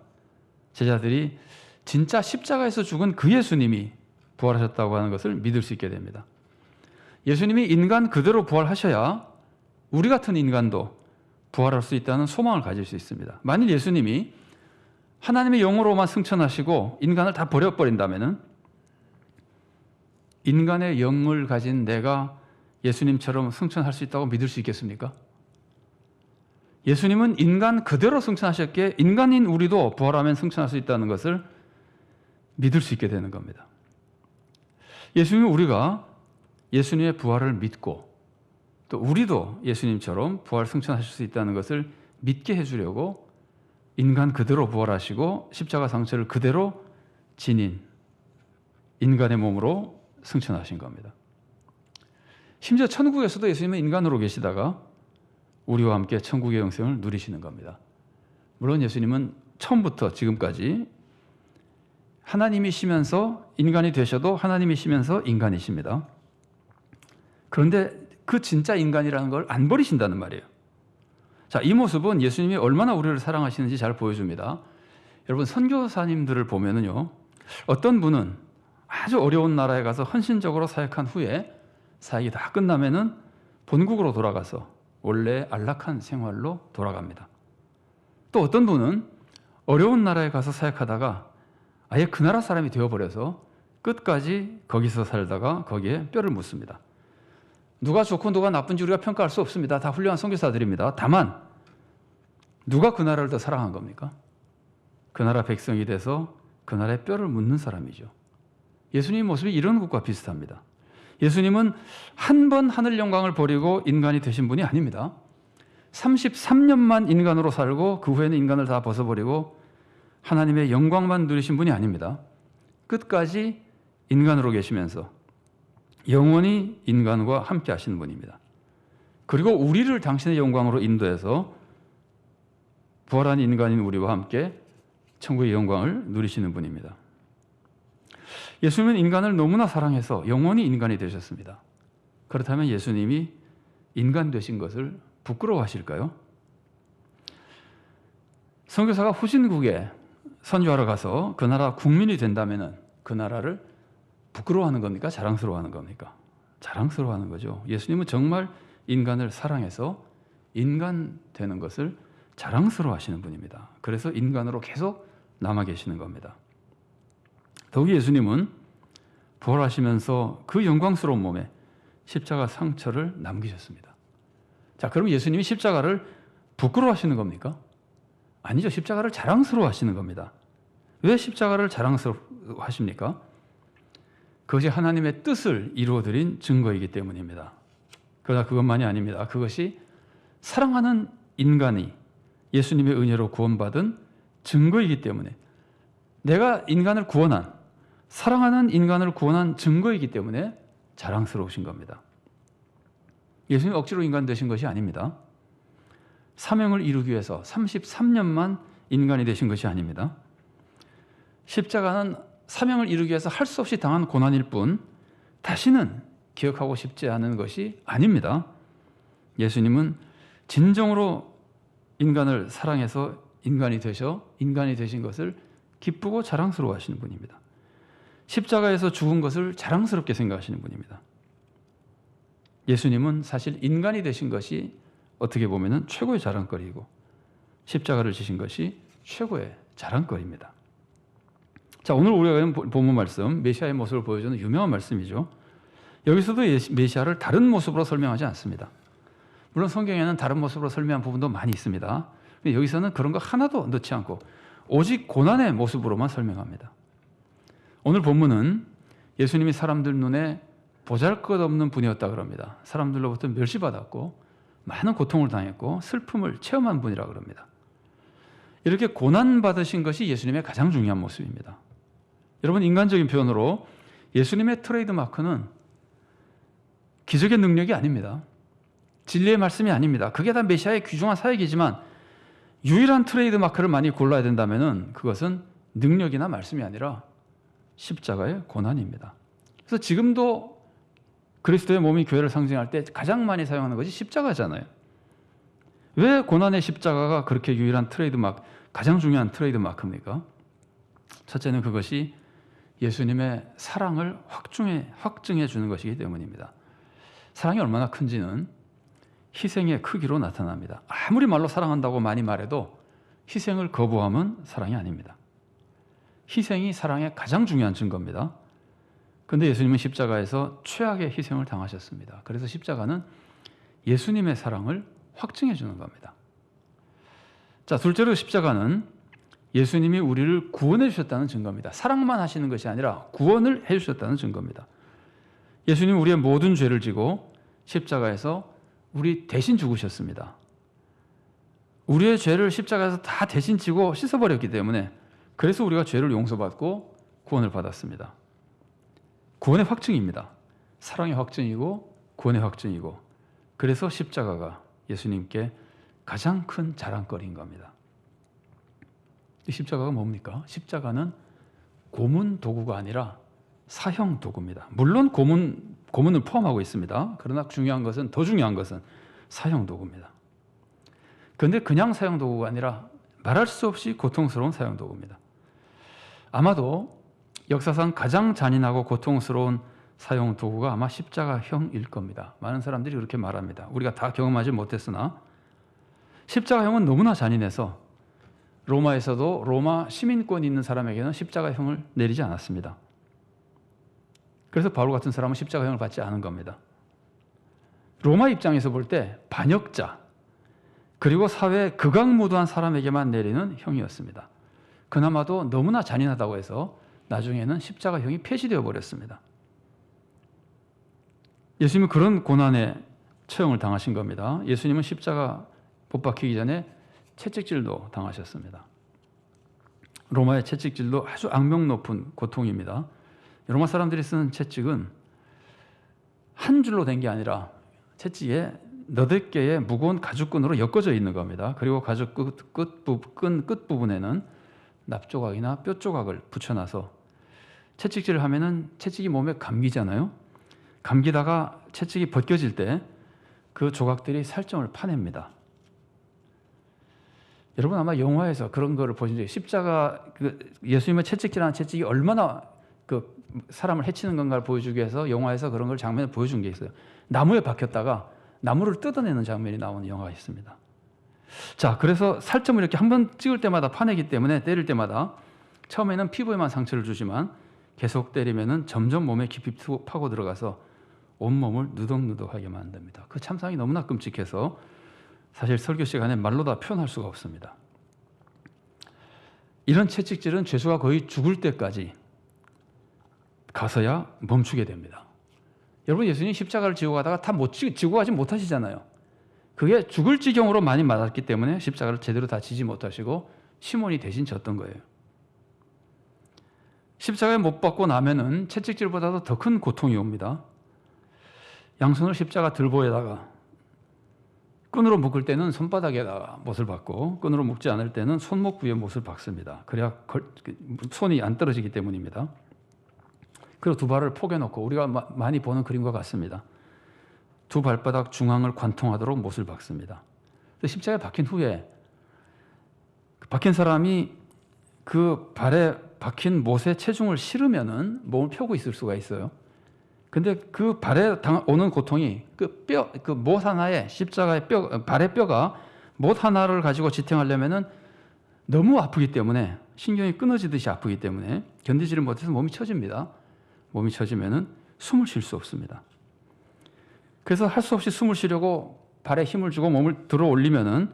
제자들이 진짜 십자가에서 죽은 그 예수님이 부활하셨다고 하는 것을 믿을 수 있게 됩니다. 예수님이 인간 그대로 부활하셔야 우리 같은 인간도 부활할 수 있다는 소망을 가질 수 있습니다. 만일 예수님이 하나님의 영으로만 승천하시고 인간을 다 버려버린다면 인간의 영을 가진 내가 예수님처럼 승천할 수 있다고 믿을 수 있겠습니까? 예수님은 인간 그대로 승천하셨기에 인간인 우리도 부활하면 승천할 수 있다는 것을 믿을 수 있게 되는 겁니다. 예수님은 우리가 예수님의 부활을 믿고 또 우리도 예수님처럼 부활 승천하실 수 있다는 것을 믿게 해주려고 인간 그대로 부활하시고 십자가 상처를 그대로 지닌 인간의 몸으로 승천하신 겁니다. 심지어 천국에서도 예수님은 인간으로 계시다가 우리와 함께 천국의 영생을 누리시는 겁니다. 물론 예수님은 처음부터 지금까지 하나님이시면서 인간이 되셔도 하나님이시면서 인간이십니다. 그런데 그 진짜 인간이라는 걸 안 버리신다는 말이에요. 자, 이 모습은 예수님이 얼마나 우리를 사랑하시는지 잘 보여줍니다. 여러분, 선교사님들을 보면은요, 어떤 분은 아주 어려운 나라에 가서 헌신적으로 사역한 후에 사역이 다 끝나면은 본국으로 돌아가서 원래 안락한 생활로 돌아갑니다. 또 어떤 분은 어려운 나라에 가서 사역하다가 아예 그 나라 사람이 되어버려서 끝까지 거기서 살다가 거기에 뼈를 묻습니다. 누가 좋고 누가 나쁜지 우리가 평가할 수 없습니다. 다 훌륭한 선교사들입니다. 다만 누가 그 나라를 더 사랑한 겁니까? 그 나라 백성이 돼서 그 나라에 뼈를 묻는 사람이죠. 예수님의 모습이 이런 것과 비슷합니다. 예수님은 한 번 하늘 영광을 버리고 인간이 되신 분이 아닙니다. 33년만 인간으로 살고 그 후에는 인간을 다 벗어버리고 하나님의 영광만 누리신 분이 아닙니다. 끝까지 인간으로 계시면서 영원히 인간과 함께 하시는 분입니다. 그리고 우리를 당신의 영광으로 인도해서 부활한 인간인 우리와 함께 천국의 영광을 누리시는 분입니다. 예수님은 인간을 너무나 사랑해서 영원히 인간이 되셨습니다. 그렇다면 예수님이 인간 되신 것을 부끄러워하실까요? 선교사가 후진국에 선교하러 가서 그 나라 국민이 된다면 그 나라를 부끄러워하는 겁니까? 자랑스러워하는 겁니까? 자랑스러워하는 거죠. 예수님은 정말 인간을 사랑해서 인간 되는 것을 자랑스러워하시는 분입니다. 그래서 인간으로 계속 남아 계시는 겁니다. 더욱이 예수님은 부활하시면서 그 영광스러운 몸에 십자가 상처를 남기셨습니다. 자, 그럼 예수님이 십자가를 부끄러워하시는 겁니까? 아니죠. 십자가를 자랑스러워하시는 겁니다. 왜 십자가를 자랑스러워하십니까? 그것이 하나님의 뜻을 이루어드린 증거이기 때문입니다. 그러나 그것만이 아닙니다. 그것이 사랑하는 인간이 예수님의 은혜로 구원받은 증거이기 때문에, 내가 인간을 구원한, 사랑하는 인간을 구원한 증거이기 때문에 자랑스러우신 겁니다. 예수님 억지로 인간 되신 것이 아닙니다. 사명을 이루기 위해서 33년만 인간이 되신 것이 아닙니다. 십자가는 사명을 이루기 위해서 할 수 없이 당한 고난일 뿐 다시는 기억하고 싶지 않은 것이 아닙니다. 예수님은 진정으로 인간을 사랑해서 인간이 되신 것을 기쁘고 자랑스러워 하시는 분입니다. 십자가에서 죽은 것을 자랑스럽게 생각하시는 분입니다. 예수님은 사실 인간이 되신 것이 어떻게 보면 최고의 자랑거리이고 십자가를 지신 것이 최고의 자랑거리입니다. 자, 오늘 우리가 본문 말씀, 메시아의 모습을 보여주는 유명한 말씀이죠. 여기서도 메시아를 다른 모습으로 설명하지 않습니다. 물론 성경에는 다른 모습으로 설명한 부분도 많이 있습니다. 근데 여기서는 그런 거 하나도 넣지 않고 오직 고난의 모습으로만 설명합니다. 오늘 본문은 예수님이 사람들 눈에 보잘것없는 분이었다 그럽니다. 사람들로부터 멸시받았고 많은 고통을 당했고 슬픔을 체험한 분이라 그럽니다. 이렇게 고난받으신 것이 예수님의 가장 중요한 모습입니다. 여러분, 인간적인 표현으로 예수님의 트레이드 마크는 기적의 능력이 아닙니다. 진리의 말씀이 아닙니다. 그게 다 메시아의 귀중한 사역이지만 유일한 트레이드 마크를 많이 골라야 된다면 그것은 능력이나 말씀이 아니라 십자가의 고난입니다. 그래서 지금도 그리스도의 몸이 교회를 상징할 때 가장 많이 사용하는 것이 십자가잖아요. 왜 고난의 십자가가 그렇게 유일한 트레이드 마크, 가장 중요한 트레이드 마크입니까? 첫째는 그것이 예수님의 사랑을 확증해 주는 것이기 때문입니다. 사랑이 얼마나 큰지는 희생의 크기로 나타납니다. 아무리 말로 사랑한다고 많이 말해도 희생을 거부하면 사랑이 아닙니다. 희생이 사랑의 가장 중요한 증거입니다. 그런데 예수님은 십자가에서 최악의 희생을 당하셨습니다. 그래서 십자가는 예수님의 사랑을 확증해 주는 겁니다. 자, 둘째로 십자가는 예수님이 우리를 구원해 주셨다는 증거입니다. 사랑만 하시는 것이 아니라 구원을 해 주셨다는 증거입니다. 예수님은 우리의 모든 죄를 지고 십자가에서 우리 대신 죽으셨습니다. 우리의 죄를 십자가에서 다 대신 지고 씻어버렸기 때문에 그래서 우리가 죄를 용서받고 구원을 받았습니다. 구원의 확증입니다. 사랑의 확증이고 구원의 확증이고, 그래서 십자가가 예수님께 가장 큰 자랑거리인 겁니다. 이 십자가가 뭡니까? 십자가는 고문 도구가 아니라 사형 도구입니다. 물론 고문을 포함하고 있습니다. 그러나 더 중요한 것은 사형 도구입니다. 그런데 그냥 사형 도구가 아니라 말할 수 없이 고통스러운 사형 도구입니다. 아마도 역사상 가장 잔인하고 고통스러운 사형 도구가 아마 십자가형일 겁니다. 많은 사람들이 그렇게 말합니다. 우리가 다 경험하지 못했으나 십자가형은 너무나 잔인해서 로마에서도 로마 시민권이 있는 사람에게는 십자가형을 내리지 않았습니다. 그래서 바울 같은 사람은 십자가형을 받지 않은 겁니다. 로마 입장에서 볼 때 반역자, 그리고 사회에 극악무도한 사람에게만 내리는 형이었습니다. 그나마도 너무나 잔인하다고 해서 나중에는 십자가형이 폐지되어 버렸습니다. 예수님은 그런 고난의 처형을 당하신 겁니다. 예수님은 십자가 못 박히기 전에 채찍질도 당하셨습니다. 로마의 채찍질도 아주 악명 높은 고통입니다. 로마 사람들이 쓰는 채찍은 한 줄로 된 게 아니라 채찍에 너댓 개의 무거운 가죽끈으로 엮어져 있는 겁니다. 그리고 가죽 끝부분에는 납조각이나 뼈조각을 붙여놔서 채찍질을 하면은 채찍이 몸에 감기잖아요. 감기다가 채찍이 벗겨질 때 그 조각들이 살점을 파냅니다. 여러분 아마 영화에서 그런 거를 보신 적이, 십자가 예수님의 채찍질하는 채찍이 얼마나 사람을 해치는 건가를 보여주기 위해서 영화에서 그런 걸 장면을 보여준 게 있어요. 나무에 박혔다가 나무를 뜯어내는 장면이 나오는 영화가 있습니다. 자, 그래서 살점을 이렇게 한번 찍을 때마다 파내기 때문에 때릴 때마다 처음에는 피부에만 상처를 주지만 계속 때리면은 점점 몸에 깊이 파고 들어가서 온몸을 누덕누덕하게 만듭니다. 그 참상이 너무나 끔찍해서 사실 설교 시간에 말로 다 표현할 수가 없습니다. 이런 채찍질은 죄수가 거의 죽을 때까지 가서야 멈추게 됩니다. 여러분, 예수님 십자가를 지고 가다가 다 지고 가지 못하시잖아요. 그게 죽을 지경으로 많이 맞았기 때문에 십자가를 제대로 다 지지 못하시고 시몬이 대신 졌던 거예요. 십자가에 못 박고 나면은 채찍질보다도 더 큰 고통이 옵니다. 양손을 십자가 들보에다가 끈으로 묶을 때는 손바닥에다가 못을 박고 끈으로 묶지 않을 때는 손목 부에 못을 박습니다. 그래야 손이 안 떨어지기 때문입니다. 그리고 두 발을 포개놓고 우리가 많이 보는 그림과 같습니다. 두 발바닥 중앙을 관통하도록 못을 박습니다. 십자가에 박힌 후에 박힌 사람이 그 발에 박힌 못에 체중을 실으면은 몸을 펴고 있을 수가 있어요. 근데 그 발에 오는 고통이 그 못 하나에 십자가의 발의 뼈가 못 하나를 가지고 지탱하려면은 너무 아프기 때문에 신경이 끊어지듯이 아프기 때문에 견디지를 못해서 몸이 처집니다. 몸이 처지면은 숨을 쉴 수 없습니다. 그래서 할 수 없이 숨을 쉬려고 발에 힘을 주고 몸을 들어 올리면은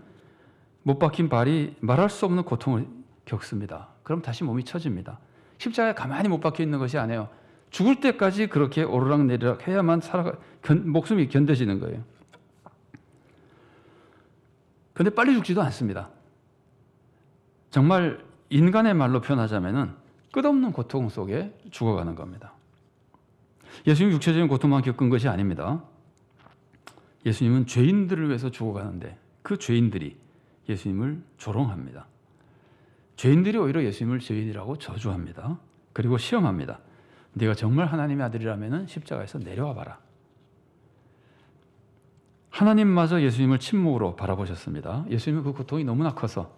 못 박힌 발이 말할 수 없는 고통을 겪습니다. 그럼 다시 몸이 처집니다. 십자가에 가만히 못 박혀 있는 것이 아니에요. 죽을 때까지 그렇게 오르락내리락 해야만 목숨이 견뎌지는 거예요. 그런데 빨리 죽지도 않습니다. 정말 인간의 말로 표현하자면은 끝없는 고통 속에 죽어가는 겁니다. 예수님 육체적인 고통만 겪은 것이 아닙니다. 예수님은 죄인들을 위해서 죽어가는데 그 죄인들이 예수님을 조롱합니다. 죄인들이 오히려 예수님을 죄인이라고 저주합니다. 그리고 시험합니다. 네가 정말 하나님의 아들이라면 십자가에서 내려와 봐라. 하나님마저 예수님을 침묵으로 바라보셨습니다. 예수님은 그 고통이 너무나 커서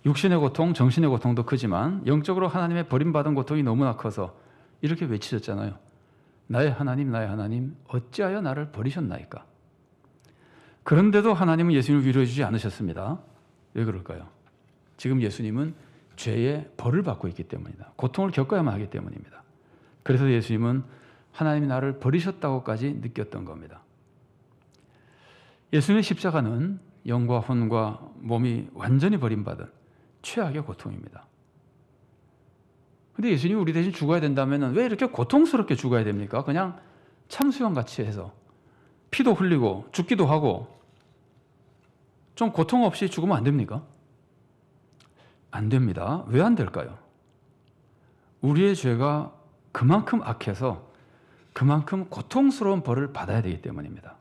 육신의 고통, 정신의 고통도 크지만 영적으로 하나님의 버림받은 고통이 너무나 커서 이렇게 외치셨잖아요. 나의 하나님 어찌하여 나를 버리셨나이까. 그런데도 하나님은 예수님을 위로해 주지 않으셨습니다. 왜 그럴까요? 지금 예수님은 죄의 벌을 받고 있기 때문이다. 고통을 겪어야만 하기 때문입니다. 그래서 예수님은 하나님이 나를 버리셨다고까지 느꼈던 겁니다. 예수님의 십자가는 영과 혼과 몸이 완전히 버림받은 최악의 고통입니다. 근데 예수님이 우리 대신 죽어야 된다면 왜 이렇게 고통스럽게 죽어야 됩니까? 그냥 참수형같이 해서 피도 흘리고 죽기도 하고 좀 고통 없이 죽으면 안 됩니까? 안 됩니다. 왜 안 될까요? 우리의 죄가 그만큼 악해서 그만큼 고통스러운 벌을 받아야 되기 때문입니다.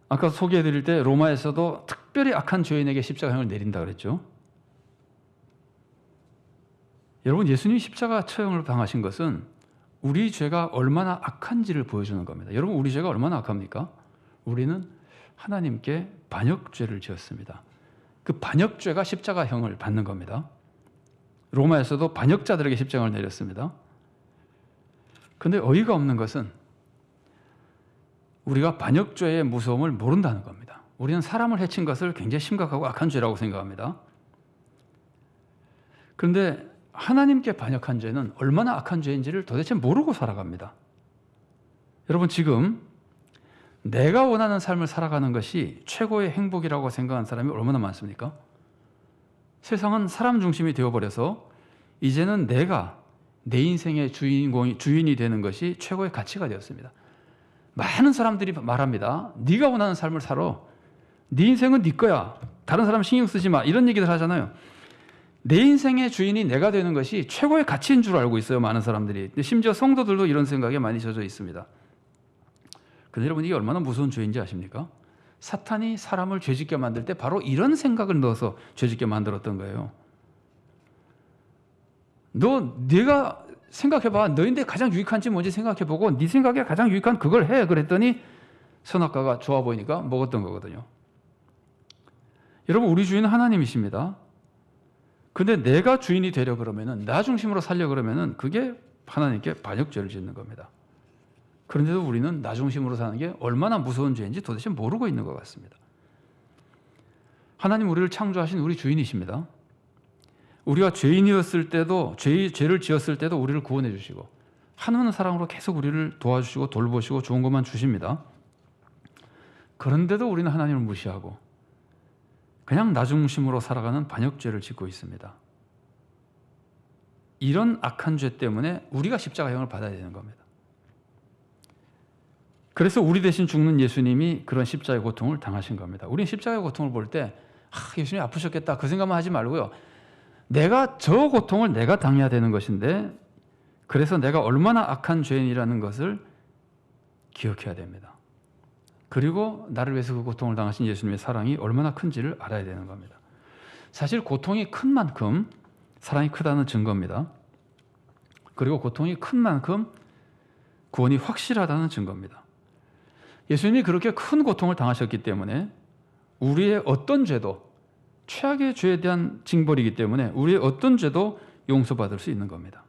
아까 소개해드릴 때 로마에서도 특별히 악한 죄인에게 십자가형을 내린다 그랬죠. 여러분, 예수님이 십자가 처형을 당하신 것은 우리 죄가 얼마나 악한지를 보여주는 겁니다. 여러분, 우리 죄가 얼마나 악합니까? 우리는 하나님께 반역죄를 지었습니다. 그 반역죄가 십자가형을 받는 겁니다. 로마에서도 반역자들에게 십자가를 내렸습니다. 그런데 어이가 없는 것은 우리가 반역죄의 무서움을 모른다는 겁니다. 우리는 사람을 해친 것을 굉장히 심각하고 악한 죄라고 생각합니다. 그런데 하나님께 반역한 죄는 얼마나 악한 죄인지를 도대체 모르고 살아갑니다. 여러분, 지금 내가 원하는 삶을 살아가는 것이 최고의 행복이라고 생각하는 사람이 얼마나 많습니까? 세상은 사람 중심이 되어버려서 이제는 내가 내 인생의 주인이 되는 것이 최고의 가치가 되었습니다. 많은 사람들이 말합니다. 네가 원하는 삶을 살아. 네 인생은 네 거야. 다른 사람 신경 쓰지 마. 이런 얘기들 하잖아요. 내 인생의 주인이 내가 되는 것이 최고의 가치인 줄 알고 있어요. 많은 사람들이. 심지어 성도들도 이런 생각에 많이 젖어 있습니다. 그런데 여러분, 이게 얼마나 무서운 죄인지 아십니까? 사탄이 사람을 죄짓게 만들 때 바로 이런 생각을 넣어서 죄짓게 만들었던 거예요. 네가 생각해봐. 너인데 가장 유익한지 뭔지 생각해보고 네 생각에 가장 유익한 그걸 해. 그랬더니 선악과가 좋아 보이니까 먹었던 거거든요. 여러분, 우리 주인은 하나님이십니다. 근데 내가 주인이 되려 그러면은, 나 중심으로 살려 그러면은 그게 하나님께 반역죄를 짓는 겁니다. 그런데도 우리는 나 중심으로 사는 게 얼마나 무서운 죄인지 도대체 모르고 있는 것 같습니다. 하나님 우리를 창조하신 우리 주인이십니다. 우리가 죄인이었을 때도, 죄를 지었을 때도 우리를 구원해 주시고 하나님은 사랑으로 계속 우리를 도와주시고 돌보시고 좋은 것만 주십니다. 그런데도 우리는 하나님을 무시하고 그냥 나 중심으로 살아가는 반역죄를 짓고 있습니다. 이런 악한 죄 때문에 우리가 십자가형을 받아야 되는 겁니다. 그래서 우리 대신 죽는 예수님이 그런 십자가의 고통을 당하신 겁니다. 우리는 십자가의 고통을 볼 때 예수님 아프셨겠다 그 생각만 하지 말고요. 내가 저 고통을 내가 당해야 되는 것인데 그래서 내가 얼마나 악한 죄인이라는 것을 기억해야 됩니다. 그리고 나를 위해서 그 고통을 당하신 예수님의 사랑이 얼마나 큰지를 알아야 되는 겁니다. 사실 고통이 큰 만큼 사랑이 크다는 증거입니다. 그리고 고통이 큰 만큼 구원이 확실하다는 증거입니다. 예수님이 그렇게 큰 고통을 당하셨기 때문에 우리의 어떤 죄도 최악의 죄에 대한 징벌이기 때문에 우리의 어떤 죄도 용서받을 수 있는 겁니다.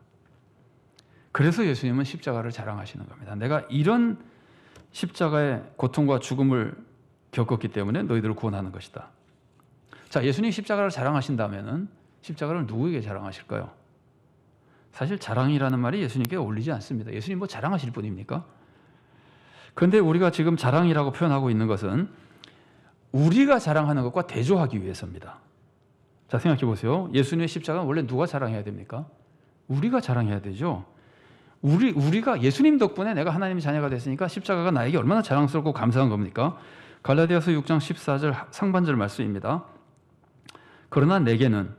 그래서 예수님은 십자가를 자랑하시는 겁니다. 내가 이런 십자가의 고통과 죽음을 겪었기 때문에 너희들을 구원하는 것이다. 자, 예수님이 십자가를 자랑하신다면은 십자가를 누구에게 자랑하실까요? 사실 자랑이라는 말이 예수님께 어울리지 않습니다. 예수님 뭐 자랑하실 분입니까? 그런데 우리가 지금 자랑이라고 표현하고 있는 것은 우리가 자랑하는 것과 대조하기 위해서입니다. 자, 생각해 보세요. 예수님의 십자가는 원래 누가 자랑해야 됩니까? 우리가 자랑해야 되죠. 우리가 예수님 덕분에 내가 하나님의 자녀가 됐으니까 십자가가 나에게 얼마나 자랑스럽고 감사한 겁니까? 갈라디아서 6장 14절 상반절 말씀입니다. 그러나 내게는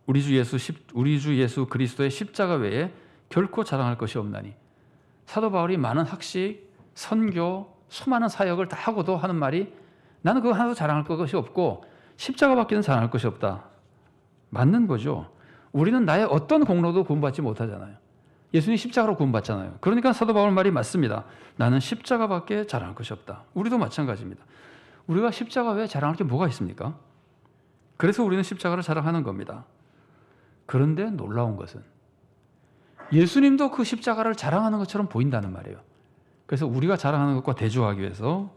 우리 주 예수 그리스도의 십자가 외에 결코 자랑할 것이 없나니. 사도 바울이 많은 학식, 선교, 수많은 사역을 다 하고도 하는 말이 나는 그거 하나도 자랑할 것이 없고 십자가밖에는 자랑할 것이 없다. 맞는 거죠. 우리는 나의 어떤 공로도 구원받지 못하잖아요. 예수님이 십자가로 구원받잖아요. 그러니까 사도 바울 말이 맞습니다. 나는 십자가밖에 자랑할 것이 없다. 우리도 마찬가지입니다. 우리가 십자가 외에 자랑할 게 뭐가 있습니까? 그래서 우리는 십자가를 자랑하는 겁니다. 그런데 놀라운 것은 예수님도 그 십자가를 자랑하는 것처럼 보인다는 말이에요. 그래서 우리가 자랑하는 것과 대조하기 위해서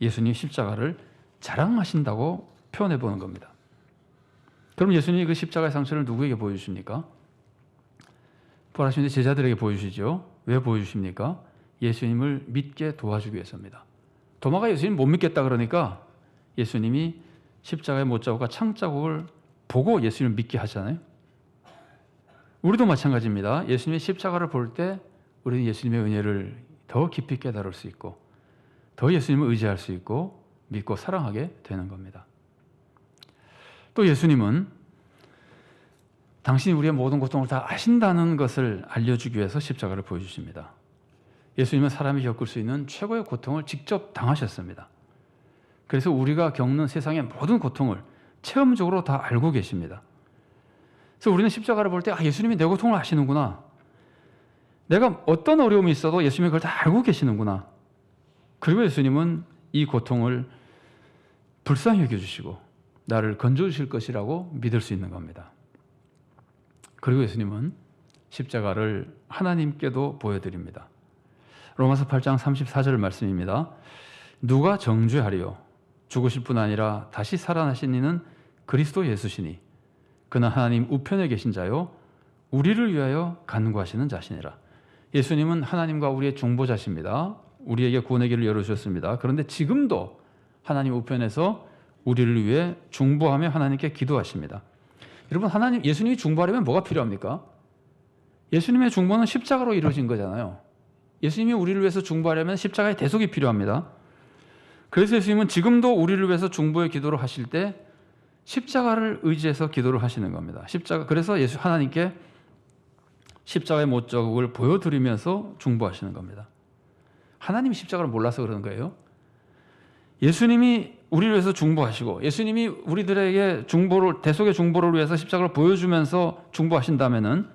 예수님 십자가를 자랑하신다고 표현해 보는 겁니다. 그럼 예수님이 그 십자가의 상처를 누구에게 보여주십니까? 부활하신 뒤 제자들에게 보여주시죠. 왜 보여주십니까? 예수님을 믿게 도와주기 위해서입니다. 도마가 예수님 못 믿겠다 그러니까 예수님이 십자가의 못자국과 창자국을 보고 예수님을 믿게 하잖아요. 우리도 마찬가지입니다. 예수님의 십자가를 볼 때 우리는 예수님의 은혜를 더 깊이 깨달을 수 있고 더 예수님을 의지할 수 있고 믿고 사랑하게 되는 겁니다. 또 예수님은 당신이 우리의 모든 고통을 다 아신다는 것을 알려주기 위해서 십자가를 보여주십니다. 예수님은 사람이 겪을 수 있는 최고의 고통을 직접 당하셨습니다. 그래서 우리가 겪는 세상의 모든 고통을 체험적으로 다 알고 계십니다. 그래서 우리는 십자가를 볼 때 예수님이 내 고통을 아시는구나. 내가 어떤 어려움이 있어도 예수님이 그걸 다 알고 계시는구나. 그리고 예수님은 이 고통을 불쌍히 여겨주시고 나를 건져주실 것이라고 믿을 수 있는 겁니다. 그리고 예수님은 십자가를 하나님께도 보여드립니다. 로마서 8장 34절 말씀입니다. 누가 정죄하리요? 죽으실 뿐 아니라 다시 살아나신 이는 그리스도 예수시니 그는 하나님 우편에 계신 자요 우리를 위하여 간구하시는 자시니라. 예수님은 하나님과 우리의 중보자십니다. 우리에게 구원의 길을 열어주셨습니다. 그런데 지금도 하나님 우편에서 우리를 위해 중보하며 하나님께 기도하십니다. 여러분, 예수님이 중보하려면 뭐가 필요합니까? 예수님의 중보는 십자가로 이루어진 거잖아요. 예수님이 우리를 위해서 중보하려면 십자가의 대속이 필요합니다. 그래서 예수님은 지금도 우리를 위해서 중보의 기도를 하실 때 십자가를 의지해서 기도를 하시는 겁니다. 그래서 하나님께 십자가의 못자국을 보여드리면서 중보하시는 겁니다. 하나님이 십자가를 몰라서 그러는 거예요. 예수님이 우리를 위해서 중보하시고 예수님이 우리들에게 대속의 중보를 위해서 십자가를 보여주면서 중보하신다면은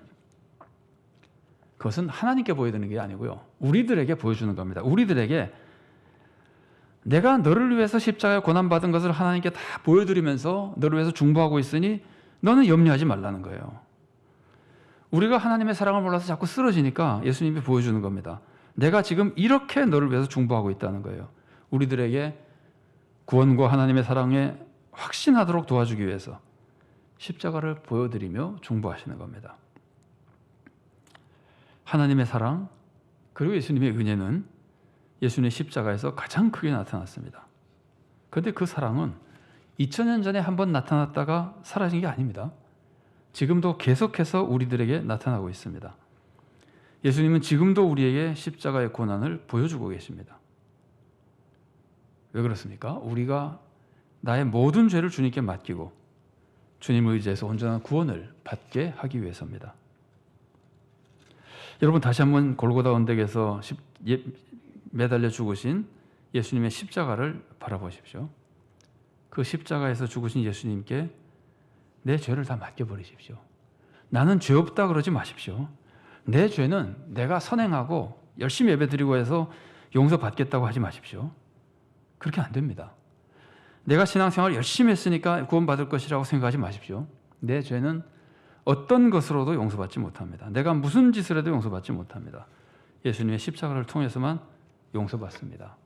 그것은 하나님께 보여드리는 게 아니고요. 우리들에게 보여주는 겁니다. 우리들에게 내가 너를 위해서 십자가에 고난받은 것을 하나님께 다 보여드리면서 너를 위해서 중보하고 있으니 너는 염려하지 말라는 거예요. 우리가 하나님의 사랑을 몰라서 자꾸 쓰러지니까 예수님이 보여주는 겁니다. 내가 지금 이렇게 너를 위해서 중보하고 있다는 거예요. 우리들에게 구원과 하나님의 사랑에 확신하도록 도와주기 위해서 십자가를 보여드리며 중보하시는 겁니다. 하나님의 사랑 그리고 예수님의 은혜는 예수님의 십자가에서 가장 크게 나타났습니다. 그런데 그 사랑은 2000년 전에 한번 나타났다가 사라진 게 아닙니다. 지금도 계속해서 우리들에게 나타나고 있습니다. 예수님은 지금도 우리에게 십자가의 고난을 보여주고 계십니다. 왜 그렇습니까? 우리가 나의 모든 죄를 주님께 맡기고 주님을 의지해서 온전한 구원을 받게 하기 위해서입니다. 여러분 다시 한번 골고다 언덕에서 매달려 죽으신 예수님의 십자가를 바라보십시오. 그 십자가에서 죽으신 예수님께 내 죄를 다 맡겨버리십시오. 나는 죄 없다 그러지 마십시오. 내 죄는 내가 선행하고 열심히 예배드리고 해서 용서받겠다고 하지 마십시오. 그렇게 안 됩니다. 내가 신앙생활 열심히 했으니까 구원받을 것이라고 생각하지 마십시오. 내 죄는 어떤 것으로도 용서받지 못합니다. 내가 무슨 짓을 해도 용서받지 못합니다. 예수님의 십자가를 통해서만 용서받습니다.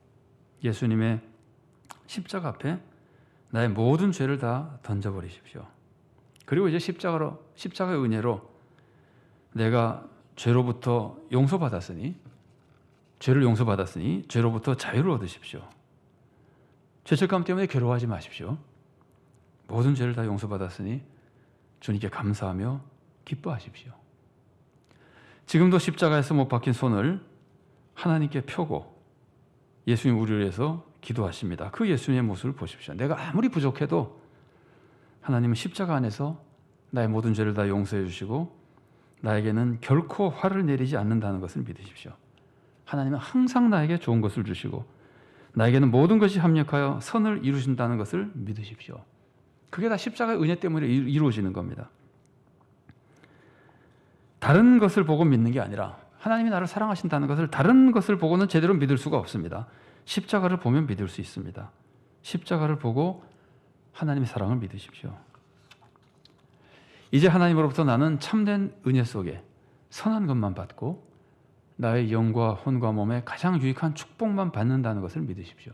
예수님의 십자가 앞에 나의 모든 죄를 다 던져버리십시오. 그리고 이제 십자가의 은혜로 내가 죄로부터 용서받았으니 죄를 용서받았으니 죄로부터 자유를 얻으십시오. 죄책감 때문에 괴로워하지 마십시오. 모든 죄를 다 용서받았으니 주님께 감사하며 기뻐하십시오. 지금도 십자가에서 못 박힌 손을 하나님께 펴고 예수님 우리를 위해서 기도하십니다. 그 예수님의 모습을 보십시오. 내가 아무리 부족해도 하나님은 십자가 안에서 나의 모든 죄를 다 용서해 주시고 나에게는 결코 화를 내리지 않는다는 것을 믿으십시오. 하나님은 항상 나에게 좋은 것을 주시고 나에게는 모든 것이 합력하여 선을 이루신다는 것을 믿으십시오. 그게 다 십자가의 은혜 때문에 이루어지는 겁니다. 다른 것을 보고 믿는 게 아니라 하나님이 나를 사랑하신다는 것을 다른 것을 보고는 제대로 믿을 수가 없습니다. 십자가를 보면 믿을 수 있습니다. 십자가를 보고 하나님의 사랑을 믿으십시오. 이제 하나님으로부터 나는 참된 은혜 속에 선한 것만 받고 나의 영과 혼과 몸에 가장 유익한 축복만 받는다는 것을 믿으십시오.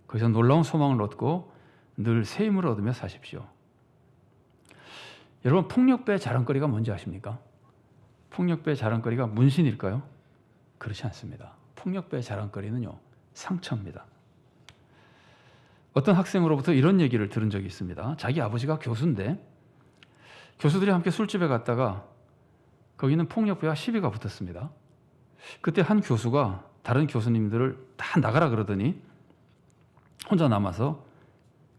거기서 놀라운 소망을 얻고 늘 새 힘을 얻으며 사십시오. 여러분 폭력배의 자랑거리가 뭔지 아십니까? 폭력배의 자랑거리가 문신일까요? 그렇지 않습니다. 폭력배의 자랑거리는요 상처입니다. 어떤 학생으로부터 이런 얘기를 들은 적이 있습니다. 자기 아버지가 교수인데 교수들이 함께 술집에 갔다가 거기는 폭력배와 시비가 붙었습니다. 그때 한 교수가 다른 교수님들을 다 나가라 그러더니 혼자 남아서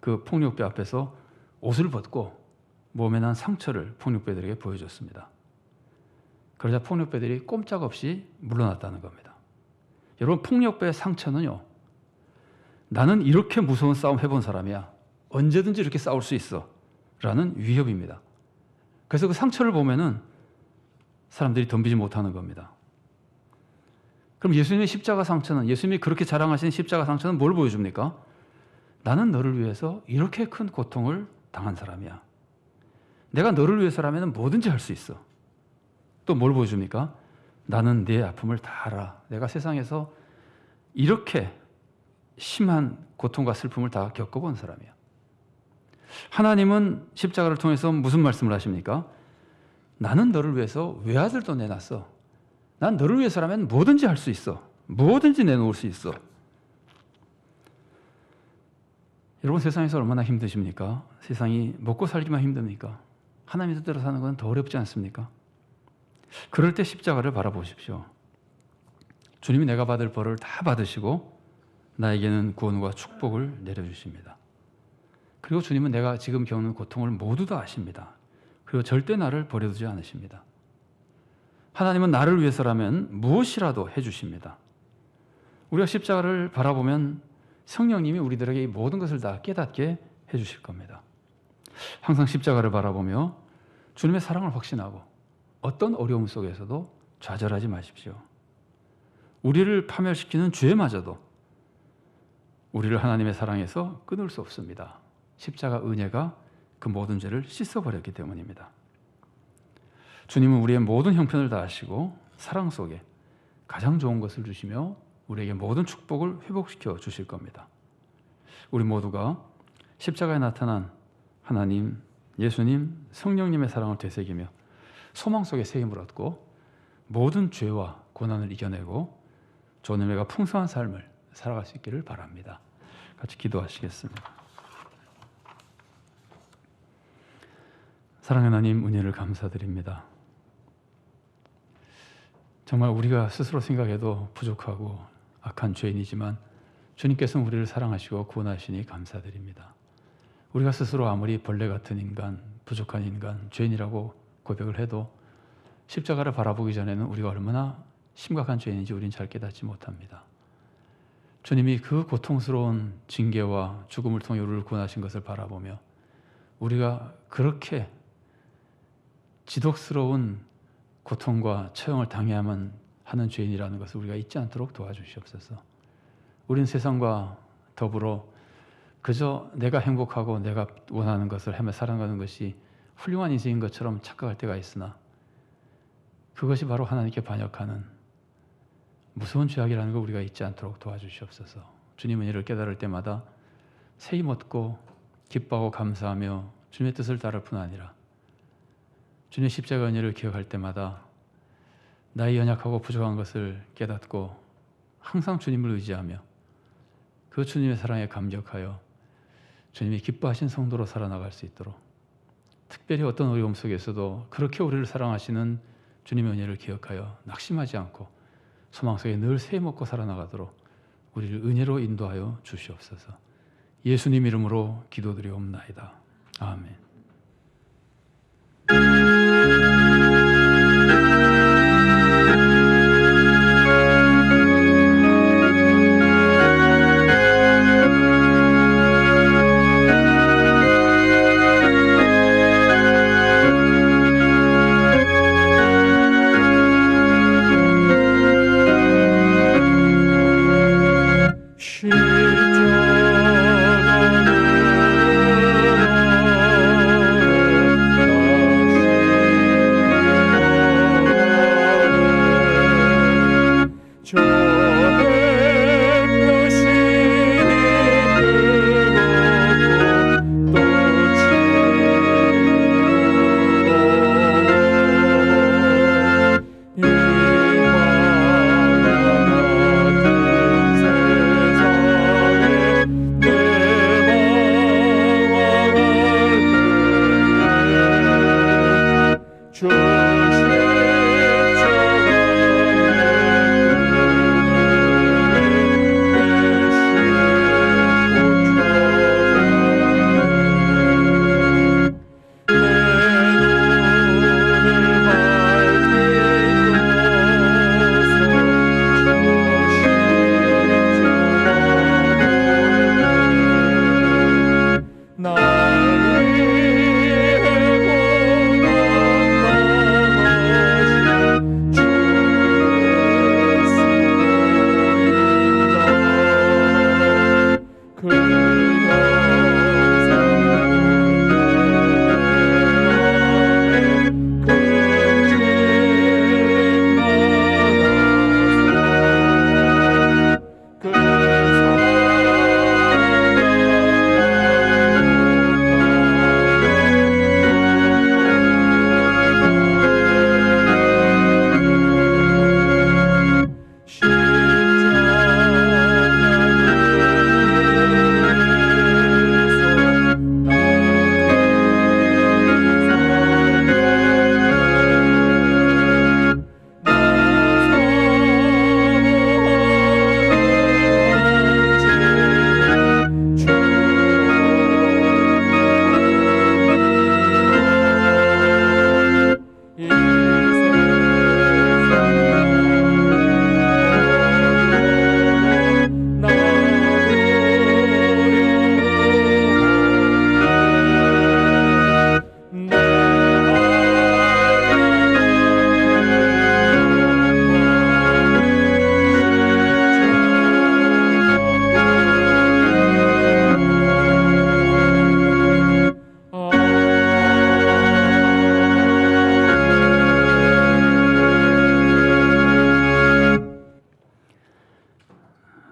그 폭력배 앞에서 옷을 벗고 몸에 난 상처를 폭력배들에게 보여줬습니다. 그러자 폭력배들이 꼼짝없이 물러났다는 겁니다. 여러분 폭력배의 상처는요 나는 이렇게 무서운 싸움 해본 사람이야. 언제든지 이렇게 싸울 수 있어 라는 위협입니다. 그래서 그 상처를 보면은 사람들이 덤비지 못하는 겁니다. 그럼 예수님의 십자가 상처는 예수님이 그렇게 자랑하신 십자가 상처는 뭘 보여줍니까? 나는 너를 위해서 이렇게 큰 고통을 당한 사람이야. 내가 너를 위해서라면 뭐든지 할 수 있어. 또 뭘 보여줍니까? 나는 네 아픔을 다 알아. 내가 세상에서 이렇게 심한 고통과 슬픔을 다 겪어본 사람이야. 하나님은 십자가를 통해서 무슨 말씀을 하십니까? 나는 너를 위해서 외아들도 내놨어. 난 너를 위해서라면 뭐든지 할 수 있어. 뭐든지 내놓을 수 있어. 여러분 세상에서 얼마나 힘드십니까? 세상이 먹고 살기만 힘듭니까? 하나님 뜻대로 사는 건 더 어렵지 않습니까? 그럴 때 십자가를 바라보십시오. 주님이 내가 받을 벌을 다 받으시고 나에게는 구원과 축복을 내려주십니다. 그리고 주님은 내가 지금 겪는 고통을 모두 다 아십니다. 그리고 절대 나를 버려두지 않으십니다. 하나님은 나를 위해서라면 무엇이라도 해주십니다. 우리가 십자가를 바라보면 성령님이 우리들에게 이 모든 것을 다 깨닫게 해주실 겁니다. 항상 십자가를 바라보며 주님의 사랑을 확신하고 어떤 어려움 속에서도 좌절하지 마십시오. 우리를 파멸시키는 죄마저도 우리를 하나님의 사랑에서 끊을 수 없습니다. 십자가 은혜가 그 모든 죄를 씻어버렸기 때문입니다. 주님은 우리의 모든 형편을 다 아시고 사랑 속에 가장 좋은 것을 주시며 우리에게 모든 축복을 회복시켜 주실 겁니다. 우리 모두가 십자가에 나타난 하나님, 예수님, 성령님의 사랑을 되새기며 소망 속에 새 힘을 얻고 모든 죄와 고난을 이겨내고 좋은 은혜가 풍성한 삶을 살아갈 수 있기를 바랍니다. 같이 기도하시겠습니다. 사랑하는 하나님, 은혜를 감사드립니다. 정말 우리가 스스로 생각해도 부족하고 악한 죄인이지만 주님께서는 우리를 사랑하시고 구원하시니 감사드립니다. 우리가 스스로 아무리 벌레 같은 인간, 부족한 인간, 죄인이라고 고백을 해도 십자가를 바라보기 전에는 우리가 얼마나 심각한 죄인인지 우리는 잘 깨닫지 못합니다. 주님이 그 고통스러운 징계와 죽음을 통해 우리를 구원하신 것을 바라보며 우리가 그렇게 지독스러운 고통과 처형을 당해야만 하는 죄인이라는 것을 우리가 잊지 않도록 도와주시옵소서. 우린 세상과 더불어 그저 내가 행복하고 내가 원하는 것을 하며 살아가는 것이 훌륭한 인생인 것처럼 착각할 때가 있으나 그것이 바로 하나님께 반역하는 무서운 죄악이라는 걸 우리가 잊지 않도록 도와주시옵소서. 주님 은혜를 깨달을 때마다 새 힘 얻고 기뻐하고 감사하며 주님의 뜻을 따를 뿐 아니라 주님의 십자가 은혜를 기억할 때마다 나의 연약하고 부족한 것을 깨닫고 항상 주님을 의지하며 그 주님의 사랑에 감격하여 주님이 기뻐하신 성도로 살아나갈 수 있도록, 특별히 어떤 어려움 속에서도 그렇게 우리를 사랑하시는 주님의 은혜를 기억하여 낙심하지 않고 소망 속에 늘 새 먹고 살아나가도록 우리를 은혜로 인도하여 주시옵소서. 예수님 이름으로 기도드리옵나이다. 아멘.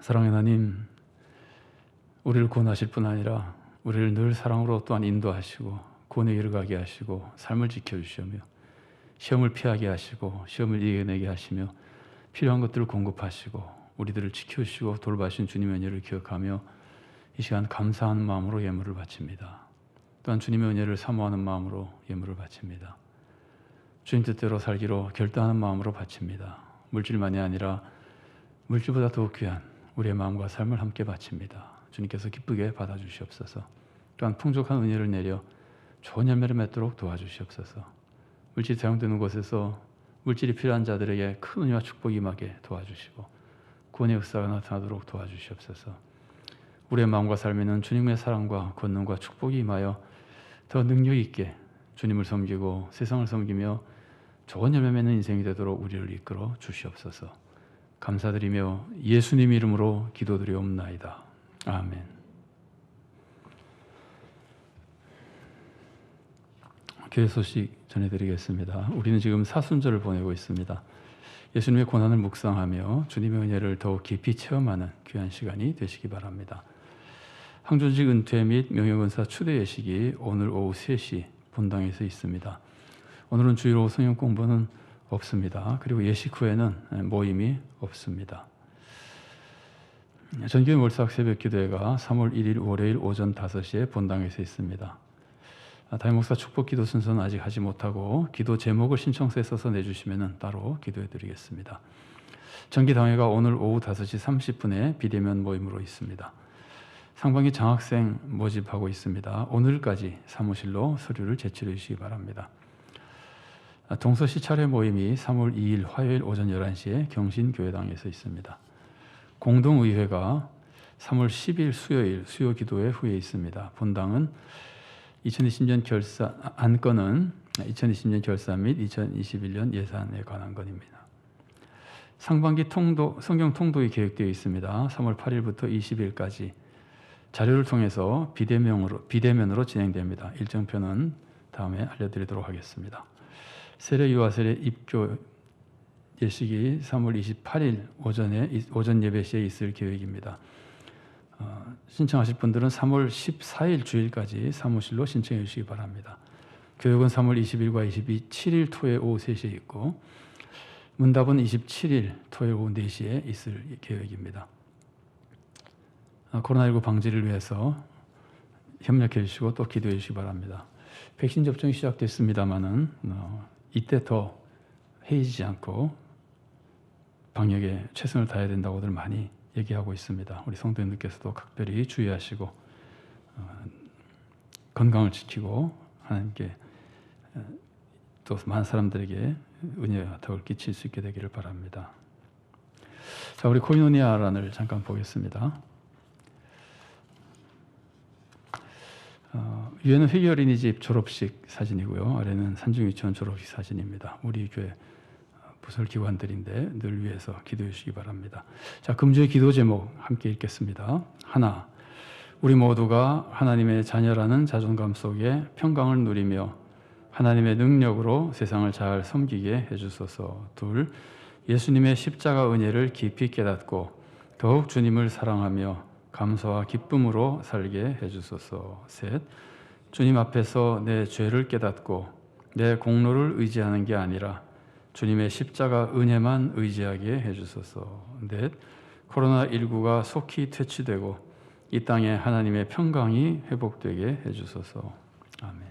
사랑의 하나님, 우리를 구원하실 뿐 아니라 우리를 늘 사랑으로 또한 인도하시고 구원에 이르게 하시고 삶을 지켜주시며 시험을 피하게 하시고 시험을 이겨내게 하시며 필요한 것들을 공급하시고 우리들을 지켜주시고 돌봐주신 주님의 은혜를 기억하며 이 시간 감사하는 마음으로 예물을 바칩니다. 또한 주님의 은혜를 사모하는 마음으로 예물을 바칩니다. 주님 뜻대로 살기로 결단하는 마음으로 바칩니다. 물질만이 아니라 물질보다 더욱 귀한 우리의 마음과 삶을 함께 바칩니다. 주님께서 기쁘게 받아주시옵소서. 또한 풍족한 은혜를 내려 좋은 열매를 맺도록 도와주시옵소서. 물질이 사용되는 곳에서 물질이 필요한 자들에게 큰 은혜와 축복이 임하게 도와주시고 구원의 역사가 나타나도록 도와주시옵소서. 우리의 마음과 삶에는 주님의 사랑과 권능과 축복이 임하여 더 능력 있게 주님을 섬기고 세상을 섬기며 좋은 열매 맺는 인생이 되도록 우리를 이끌어 주시옵소서. 감사드리며 예수님 이름으로 기도드리옵나이다. 아멘. 교회 소식 전해드리겠습니다. 우리는 지금 사순절을 보내고 있습니다. 예수님의 고난을 묵상하며 주님의 은혜를 더욱 깊이 체험하는 귀한 시간이 되시기 바랍니다. 항존직 은퇴 및 명예권사 추대 예식이 오늘 오후 3시 본당에서 있습니다. 오늘은 주일 오후 성경 공부는 없습니다. 그리고 예식 후에는 모임이 없습니다. 전교회 몰삭 새벽 기도회가 3월 1일 월요일 오전 5시에 본당에서 있습니다. 담임 목사 축복 기도 순서는 아직 하지 못하고 기도 제목을 신청서에 써서 내주시면 따로 기도해 드리겠습니다. 정기당회가 오늘 오후 5시 30분에 비대면 모임으로 있습니다. 상반기 장학생 모집하고 있습니다. 오늘까지 사무실로 서류를 제출해 주시기 바랍니다. 동서시 차례 모임이 3월 2일 화요일 오전 11시에 경신교회당에서 있습니다. 공동의회가 3월 10일 수요일 수요 기도회 후에 있습니다. 본당은 2020년 안건은 2020년 결산 및 2021년 예산에 관한 건입니다. 상반기 성경 통독이 계획되어 있습니다. 3월 8일부터 20일까지 자료를 통해서 비대면으로 진행됩니다. 일정표는 다음에 알려드리도록 하겠습니다. 세례 유아 세례 입교 예식이 3월 28일 오전 예배 시에 있을 계획입니다. 신청하실 분들은 3월 14일 주일까지 사무실로 신청해 주시기 바랍니다. 교육은 3월 20일과 27일 토요일 오후 3시에 있고 문답은 27일 토요일 오후 4시에 있을 계획입니다. 코로나19 방지를 위해서 협력해 주시고 또 기도해 주시기 바랍니다. 백신 접종이 시작됐습니다마는 이때 더 해이지 않고 방역에 최선을 다해야 된다고들 많이 얘기하고 있습니다. 우리 성도님들께서도 각별히 주의하시고 건강을 지키고 하나님께 또 많은 사람들에게 은혜와 덕을 끼칠 수 있게 되기를 바랍니다. 자, 우리 코이노니아란을 잠깐 보겠습니다. 위에는 회계 어린이집 졸업식 사진이고요. 아래는 산중유치원 졸업식 사진입니다. 우리 교회 부설 기관들인데 늘 위해서 기도해 주시기 바랍니다. 자, 금주의 기도 제목 함께 읽겠습니다. 하나, 우리 모두가 하나님의 자녀라는 자존감 속에 평강을 누리며 하나님의 능력으로 세상을 잘 섬기게 해주소서. 둘, 예수님의 십자가 은혜를 깊이 깨닫고 더욱 주님을 사랑하며 감사와 기쁨으로 살게 해주소서. 셋, 주님 앞에서 내 죄를 깨닫고 내 공로를 의지하는 게 아니라 주님의 십자가 은혜만 의지하게 해주소서. 넷, 코로나19가 속히 퇴치되고 이 땅에 하나님의 평강이 회복되게 해주소서. 아멘.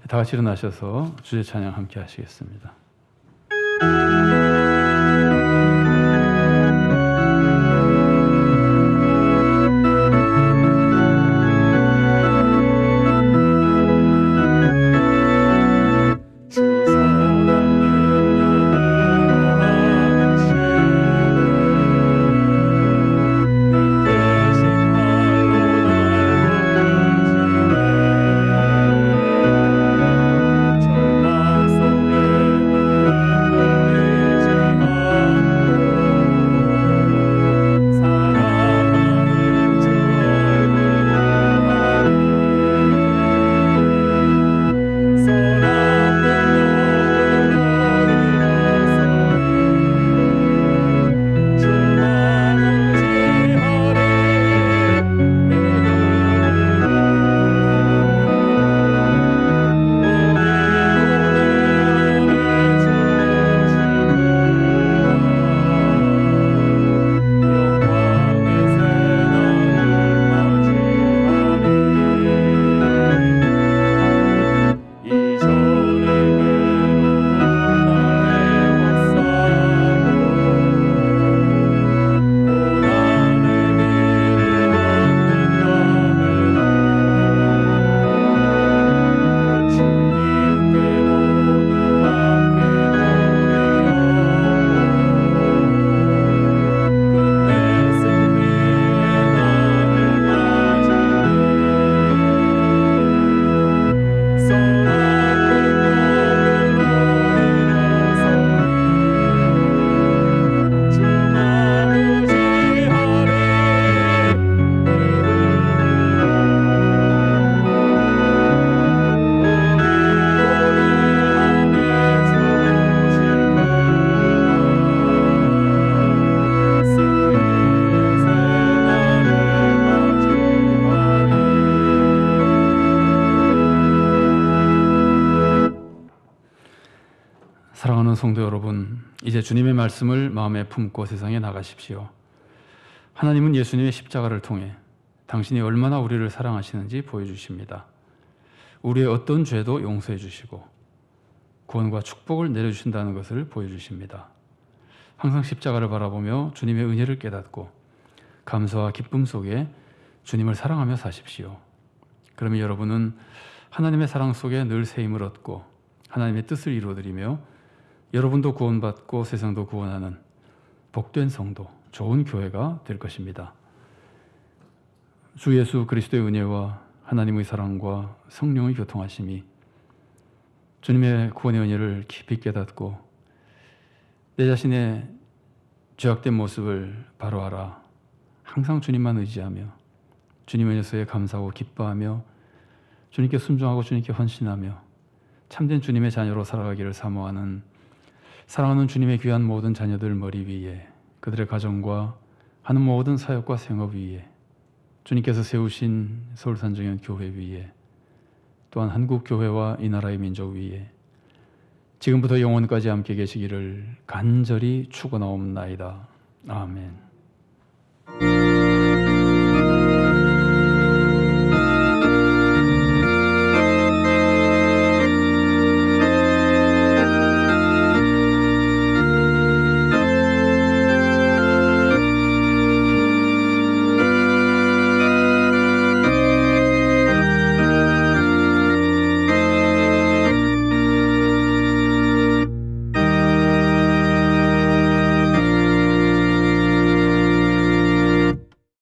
다 같이 일어나셔서 주의 찬양 함께 하시겠습니다. 절망 속에 사랑하는 성도 여러분, 이제 주님의 말씀을 마음에 품고 세상에 나가십시오. 하나님은 예수님의 십자가를 통해 당신이 얼마나 우리를 사랑하시는지 보여주십니다. 우리의 어떤 죄도 용서해 주시고 구원과 축복을 내려주신다는 것을 보여주십니다. 항상 십자가를 바라보며 주님의 은혜를 깨닫고 감사와 기쁨 속에 주님을 사랑하며 사십시오. 그러면 여러분은 하나님의 사랑 속에 늘 새 힘을 얻고 하나님의 뜻을 이루어드리며 여러분도 구원받고 세상도 구원하는 복된 성도, 좋은 교회가 될 것입니다. 주 예수 그리스도의 은혜와 하나님의 사랑과 성령의 교통하심이 주님의 구원의 은혜를 깊이 깨닫고 내 자신의 죄악된 모습을 바로 알아 항상 주님만 의지하며 주님의 은혜에 감사하고 기뻐하며 주님께 순종하고 주님께 헌신하며 참된 주님의 자녀로 살아가기를 사모하는 사랑하는 주님의 귀한 모든 자녀들 머리 위에 그들의 가정과 하는 모든 사역과 생업 위에 주님께서 세우신 서울산정연 교회 위에 또한 한국 교회와 이 나라의 민족 위에 지금부터 영원까지 함께 계시기를 간절히 축원하옵나이다. 아멘.